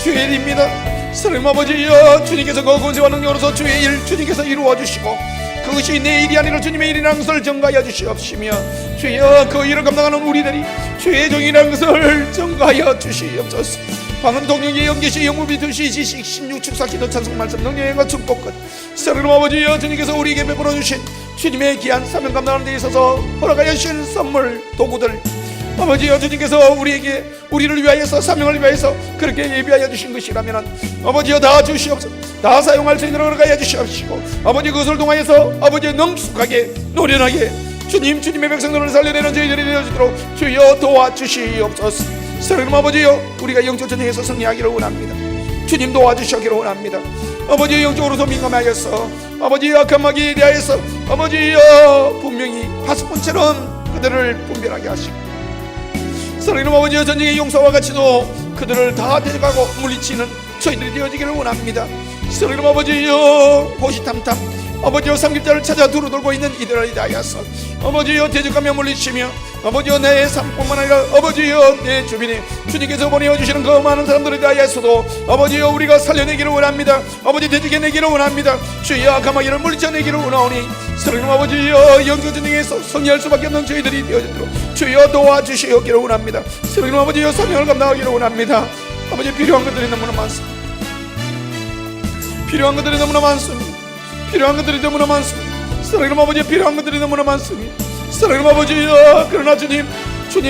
주의 일입니다. 사랑하는 아버지여 주님께서 그 권세와 능력으로서 주의 일 주님께서 이루어 주시고 그것이 내 일이 아니라 주님의 일이라는 것을 전가하여 주시옵시며 주여 그 일을 감당하는 우리들이 주의 종이라는 것을 전가하여 주시옵소서. 방은 동력의 영계시 영무비 2시 지식 16 축사 기도 찬송 말씀 능력과 축복끝 사랑하는 아버지여 주님께서 우리에게 베풀어 주신 주님의 귀한 사명 감당하는 데 있어서 허락하여 주신 선물 도구들 아버지여 주님께서 우리를 위하여서 사명을 위하여서 그렇게 예비하여 주신 것이라면 아버지여 다 주시옵소서. 다 사용할 수 있도록 허락하여 주시옵시고 아버지 그것을 통하여서 아버지 능숙하게 노련하게 주님의 백성들을 살려내는 저희들이 되어지도록 주여 도와주시옵소서. 사랑하는 아버지여 우리가 영적 전쟁에서 승리하기를 원합니다. 주님 도와주시기를 원합니다. 아버지 영적으로서 민감하여서 아버지 악한 마귀에 대하여서 아버지여 분명히 파수꾼처럼 그들을 분별하게 하시고 사랑하는 아버지여 전쟁의 용사와 같이도 그들을 다 데려가고 물리치는 저희들이 되어지기를 원합니다. 사랑하는 아버지여 호시탐탐 아버지여 삼겹살을 찾아 두루돌고 있는 이들을 대하여서 아버지여 대적하며 물리치며 아버지여 내 삶뿐만 아니라 아버지여 내 주변에 주님께서 보내어주시는 그 많은 사람들에 대하여서도 아버지여 우리가 살려내기를 원합니다. 아버지 대적해내기를 원합니다. 주여 악한 마귀를 물리쳐내기를 원하오니 사랑하는 아버지여 영적 전쟁에서 승리할 수밖에 없는 저희들이 되어지도록 주여 도와주시기를 원합니다. 사랑하는 아버지여 사명을 감당하기를 원합니다. 아버지 필요한 것들이 너무나 많습니다. 필요한 것들이 너무나 많습니다. 필요한 것들이 너무나 많습니다. 사랑하는 아버지 필요한 것들이 너무나 많습니다. 사랑하는 아버지여 그러나 주님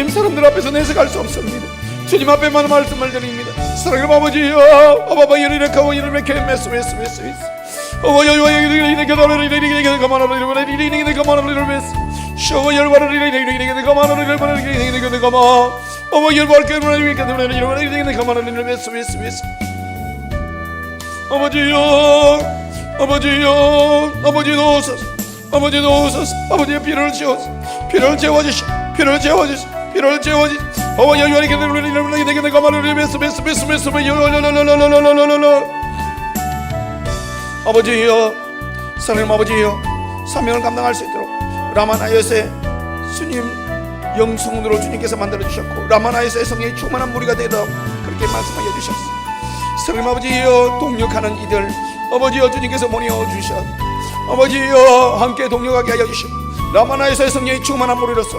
사람들 앞에서 내색할 수 없습니다. 주님 앞에만 말씀을 드립니다. 사랑하는 아버지여 아바바 이르르 가고 이르르 개메스 어여 이르르 가마르 이르르 가마르 이르르 가마르 이르르 쇼 열바르 이르르 가마르 이르르 가마 어머 열바르 가마르 이르르 가마르 이르르 아버지 도우소서. 아버지 도우소서. 아버지의 피를 채워주시오. 피를 채워주시오. 피를 채워주시오. 피를 채워주시오. 어머 여유하게 내게 가마를 메스 아버지여 사랑하는 아버지여 사명을 감당할 수 있도록 라마나요새 주님 영성으로 주님께서 만들어주셨고 라마나요새 성의 충만한 무리가 되도록 그렇게 말씀하여 주셨습니다. 사랑하는 아버지여 동력하는 이들 아버지여 주님께서 보내어주셨 아버지여 함께 동력하게 하여 주시고 라마나에서의 성령이 충만한 무리로서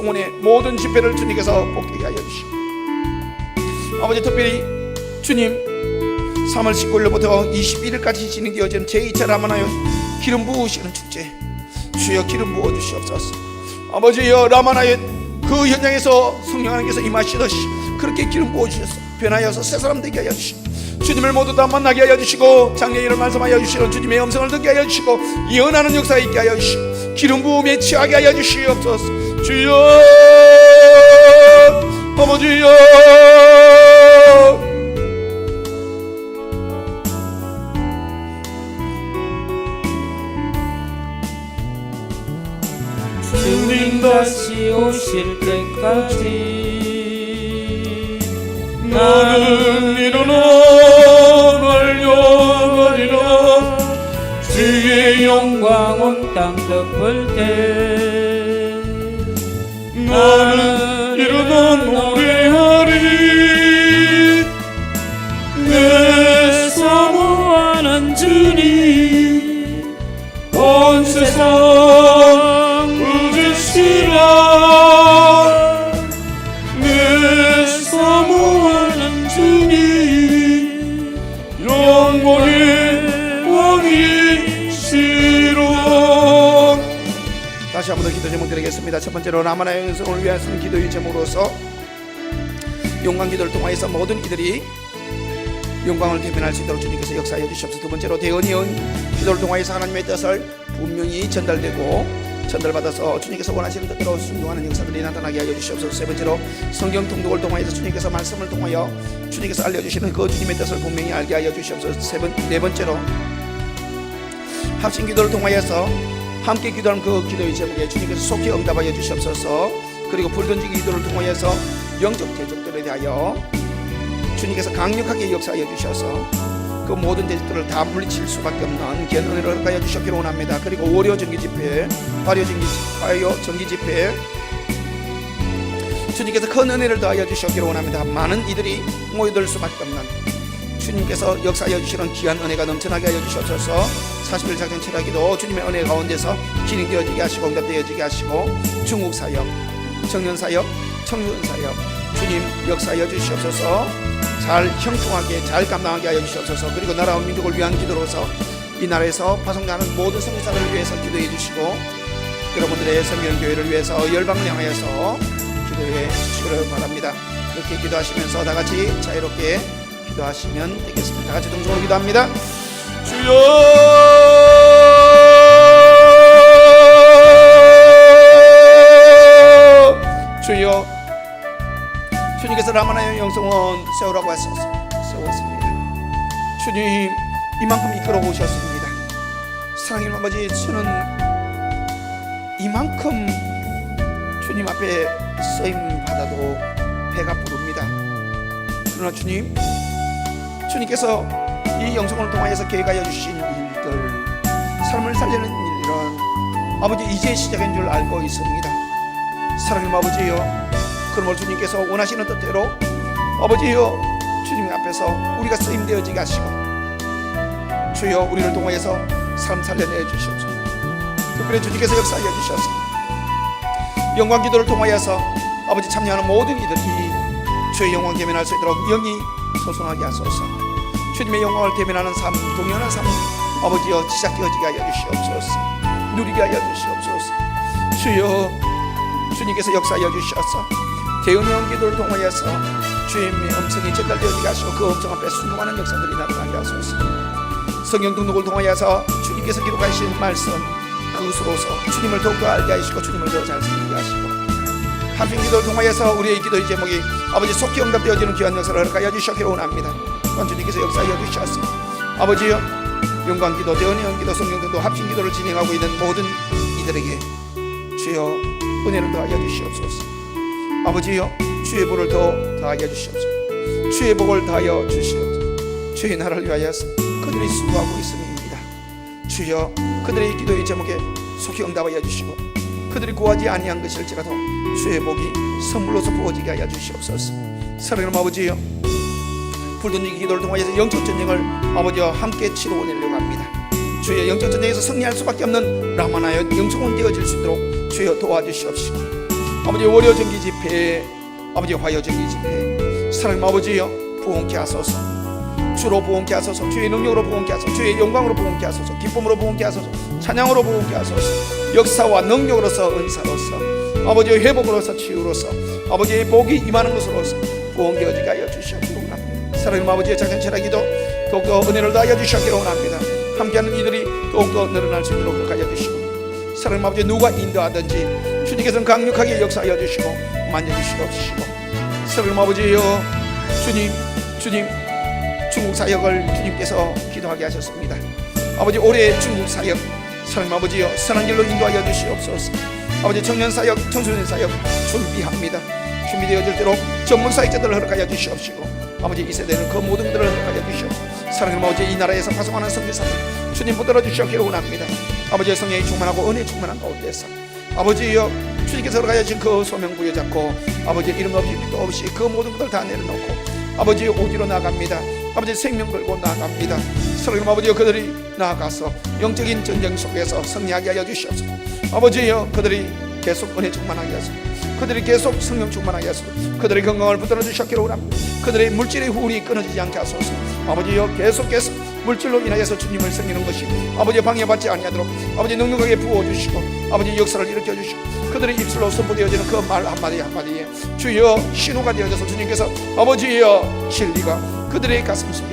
성원의 모든 집회를 주님께서 복되게 하여 주시고, 아버지 특별히 주님 3월 19일로부터 21일까지 진행되어진 제2차 라마나요 기름 부으시는 축제, 주여 기름 부어 주시옵소서. 아버지여, 라마나의 그 현장에서 성령 하나님께서 임하시듯이 그렇게 기름 부어 주셔서 변하여서 새 사람 되게 하여 주시고, 주님을 모두 다 만나게 하여 주시고, 장래일을 말씀하여 주시고, 주님의 음성을 듣게 하여 주시고, 예언하는 역사 있게 하여 주시고, 기름 부음에 취하게 하여 주시옵소서. 주여, 아버지여, 주님 다시 오실 때까지 나는 일어나 달려가리라. 주의 영광 온 땅 덮을 때 나는 일어나 노래하리. 내 사모하는 주님 온 세상 웃으시라. 내 사모하는 주님 영원의 왕이시로. 다시 한번 더 기도 제목 드리겠습니다. 첫 번째로 라마나의 영성을 위하여 기도의 제목으로서 영광 기도를 통하여서 모든 이들이 영광을 대변할 수 있도록 주님께서 역사하여 주시옵소서. 두 번째로 대언이언 기도를 통하여서 하나님의 뜻을 분명히 전달받아서 주님께서 원하시는 뜻대로 순종하는 역사들이 나타나게 하여 주시옵소서. 세 번째로 성경 통독을 통하여서 주님께서 말씀을 통하여 주님께서 알려주시는 그 주님의 뜻을 분명히 알게 하여 주시옵소서. 네 번째로 합심 기도를 통하여서 함께 기도하는 그 기도의 제목에 주님께서 속히 응답하여 주시옵소서. 그리고 불던지기 기도를 통하여서 영적 대적들에 대하여 주님께서 강력하게 역사하여 주셔서 그 모든 대적들을 다 물리칠 수밖에 없는 귀한 은혜를 허락하여 주셨기를 원합니다. 그리고 월요 정기 집회, 화요 정기 집회 주님께서 큰 은혜를 더하여 주셨기를 원합니다. 많은 이들이 모여들 수밖에 없는 주님께서 역사하여 주시는 귀한 은혜가 넘쳐나게 하여 주셔서 40일 작전 철학기도 주님의 은혜 가운데서 진행되어지게 하시고 응답되어지게 하시고, 중국사역, 청년사역, 청년사역 주님 역사하여 주시옵소서. 잘 형통하게 잘 감당하게 하여 주시옵소서. 그리고 나라와 민족을 위한 기도로서 이 나라에서 파송하는 모든 선교사를 위해서 기도해 주시고, 여러분들의 섬기는 교회를 위해서 열방을 향하여서 기도해 주시기를 바랍니다. 그렇게 기도하시면서 다 같이 자유롭게 기도하시면 되겠습니다. 다 같이 동성으로 기도합니다. 주여, 주여, 주님께서 라마나의 영성원 세우라고 세웠습니다. 주님 이만큼 이끌어 오셨습니다. 사랑하는 아버지, 저는 이만큼 주님 앞에 쓰임 받아도 배가 부릅니다. 그러나 주님께서 이 영성을 통하여서 계획하여 주신 일들, 삶을 살리는 일은 아버지 이제 시작인 줄 알고 있습니다. 사랑하는 아버지여, 그러므로 주님께서 원하시는 뜻대로 아버지여 주님 앞에서 우리가 쓰임되어지게 하시고, 주여 우리를 통하여서 삶 살려내 주시옵소서. 특별히 주님께서 역사하여 주셔서 영광 기도를 통하여서 아버지 참여하는 모든 이들이 주의 영광 대면할 수 있도록 영이 소송하게 하소서. 주님의 영광을 대면하는 삶, 동행하는 삶 아버지여 시작되어지게 하여 주시옵소서. 누리게 하여 주시옵소서. 주여 주님께서 역사하여 주셔서 대언의 기도를 통하여서 주님의 음성이 전달되어지게 하시고, 그 음성 앞에 순종하는 역사들이 나타나게 하소서. 성경 등록을 통하여서 주님께서 기록하신 말씀 그것으로서 주님을 더욱더 알게 하시고 주님을 더 잘 섬기게 하시고, 합심 기도를 통하여서 우리의 기도의 제목이 아버지 속히 응답되어지는 귀한 역사를 허락하여 주시기를 원합니다. 또한 주님께서 역사하여 주셨습니다. 아버지여 영광기도, 대언연기도, 성령기도, 합심기도를 진행하고 있는 모든 이들에게 주여 은혜를 더하여 주시옵소서. 아버지여 주의 복을 더 더하여 주시옵소서. 주의 복을 더하여 주시옵소서. 주의 나라를 위하여서 그들이 수고하고 있음입니다. 주여 그들의 기도의 제목에 속히 응답하여 주시고 그들이 구하지 아니한 것일지라도 주의 복이 선물로서 부어지게 하여 주시옵소서. 사랑하는 아버지여, 불던지기 기도를 통하여서 영적 전쟁을 아버지와 함께 치러내려고 합니다. 주의 영적 전쟁에서 승리할 수밖에 없는 라마나의 영성은 되어질 수 있도록 주여 도와주시옵시고, 아버지 월요 정기 집회에 아버지 화요 정기 집회에 사랑하는 아버지여 부흥케 하소서. 주로 부흥케 하소서. 주의 능력으로 부흥케 하소서. 주의 영광으로 부흥케 하소서. 기쁨으로 부흥케 하소서. 찬양으로 부흥케 하소서. 역사와 능력으로서 은사로서 아버지의 회복으로서 치유로서 아버지의 복이 임하는 것으로서 부흥되어지게 하여 주시옵기로 원합니다. 사랑하는 아버지의 작은 철학기도 더욱더 은혜를 더하여 주시옵기로 원합니다. 함께하는 이들이 더욱더 늘어날 수 있도록 하여 주시고, 사랑하는 아버지 누가 인도하든지 주님께서는 강력하게 역사하여 주시고 만져주시옵시고, 사랑하는 아버지여 주님 중국 사역을 주님께서 기도하게 하셨습니다. 아버지 올해 중국 사역 사랑하는 아버지여 선한 길로 인도하여 주시옵소서. 아버지 청년 사역, 청소년 사역 준비합니다. 준비되어질 대로 전문 사역자들을 허락하여 주시옵시고, 아버지 이 세대는 그 모든 것들을 허락하여 주시옵소서. 사랑하는 아버지 이 나라에서 파송하는 선교사들 주님 붙들어 주시옵기를 원합니다. 아버지의 성령이 충만하고 은혜 충만한 가운데서 아버지여 주님께서 허락하여 주신 그 소명 부여잡고 아버지 이름 없이 빛도 없이 그 모든 것을 다 내려놓고 아버지 오디로 나갑니다. 아버지 생명 걸고 나갑니다. 사랑하는 아버지여 그들이 나아가서 영적인 전쟁 속에서 승리하게 하여 주시옵소서. 아버지여 그들이 계속 은혜 충만하게 하소서. 그들이 계속 성령 충만하게 하소서. 그들의 건강을 붙들어 주셨기를 원합니다. 그들의 물질의 후운이 끊어지지 않게 하소서. 아버지여 계속해서 물질로 인하여서 주님을 섬기는 것이 아버지 방해받지 아니하도록 아버지 능력하게 부어주시고 아버지 역사를 일으켜 주시고 그들의 입술로 선포되어지는 그 말 한마디 한마디에 주여 신호가 되어져서 주님께서 아버지여 진리가 그들의 가슴 속에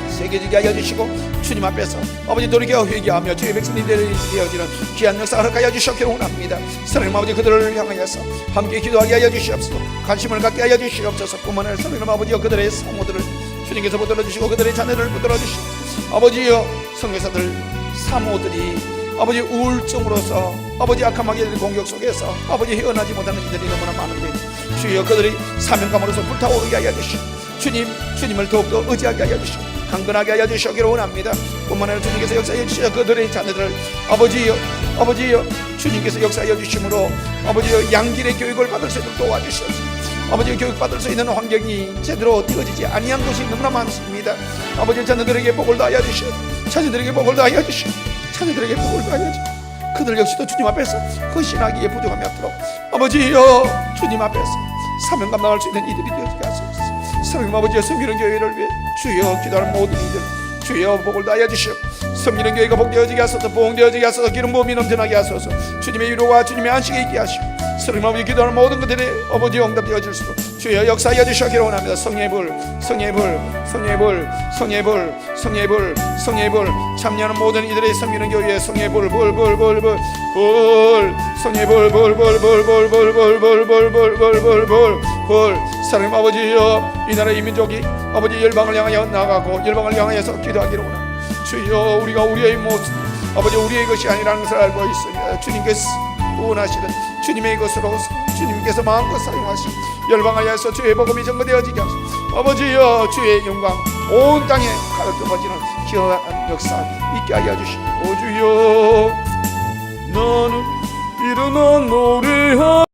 새겨지게 하여 주시고 주님 앞에서 아버지 돌이켜 회개하며 주의 백성들이 되어지는 귀한 역사를 허락하여 주셨기를 원합니다. 사랑하는 아버지 그들을 향하여서 함께 기도하게 하여 주시옵소서. 관심을 갖게 하여 주시옵소서. 뿐만 아니라 사랑하는 아버지여 그들의 사모들을 주님께서 붙들어 주시고 그들의 자녀를 붙들어 주시고 아버지여 선교사들 사모들이 아버지 우울증으로서 아버지 악한 마귀의 공격 속에서 아버지 헤어나지 못하는 이들이 너무나 많은데 주여 그들이 사명감으로서 불타오르게 하여 주시고 주님을 더욱더 의지하게 하여 주시고 강건하게 하여 주시기를 원합니다. 뿐만 아니라 주님께서 역사하여 주시어 그들의 자녀들을 아버지여 주님께서 역사하여 주심으로 아버지여 양질의 교육을 받을 수 있도록 도와주시옵소서. 아버지 교육받을 수 있는 환경이 제대로 되어지지 아니한 곳이 너무나 많습니다. 아버지 자녀들에게 복을 다하여 주시오. 자녀들에게 복을 다하여 주시오. 자녀들에게 복을 다하여 주시오. 그들 역시도 주님 앞에서 헌신하기에 부족함이 없도록 아버지여 주님 앞에서 사명 감당할 수 있는 이들이 되어지게 하소서. 사랑하는 아버지여 섬기는 교회를 위해 주여 기도하는 모든 이들 주여 복을 다하여 주시오. 섬기는 교회가 복되어지게 하소서. 보응되어지게 하소서. 기름 부음이 넘쳐나게 하소서. 주님의 위로와 주님의 안식에 있게 하시오. 사랑하는 아버지 기도하는 모든 것들이 아버지 응답되어질수록 주여 역사하여 주시기를 원합니다. 성령의 불, 성령의 불, 성령의 불, 성령의 불, 성령의 불, 성령의 불, 참여하는 모든 이들의 섬기는 교회에 성령의 불, 불, 불, 불, 불, 불, 성령의 불, 불, 불, 불, 불, 불, 불, 불, 불, 불, 불, 불, 불, 불. 사랑하는 아버지여 이 나라의 민족이 아버지 열방을 향하여 나가고 열방을 향하여서 기도하기를 원합니다. 주여 우리가 우리의 모습 아버지 우리의 것이 아니라는 것을 알고 있습니다. 주님께서 원하시는 주님의 것으로 주님께서 마음껏 사용하시고 열방을 향해서 주의 복음이 전거되어지게 하소서. 아버지여 주의 영광 온 땅에 가득 퍼지는 기여한 역사 있게 하여 주시고 오 주여 나는 일어나 노래하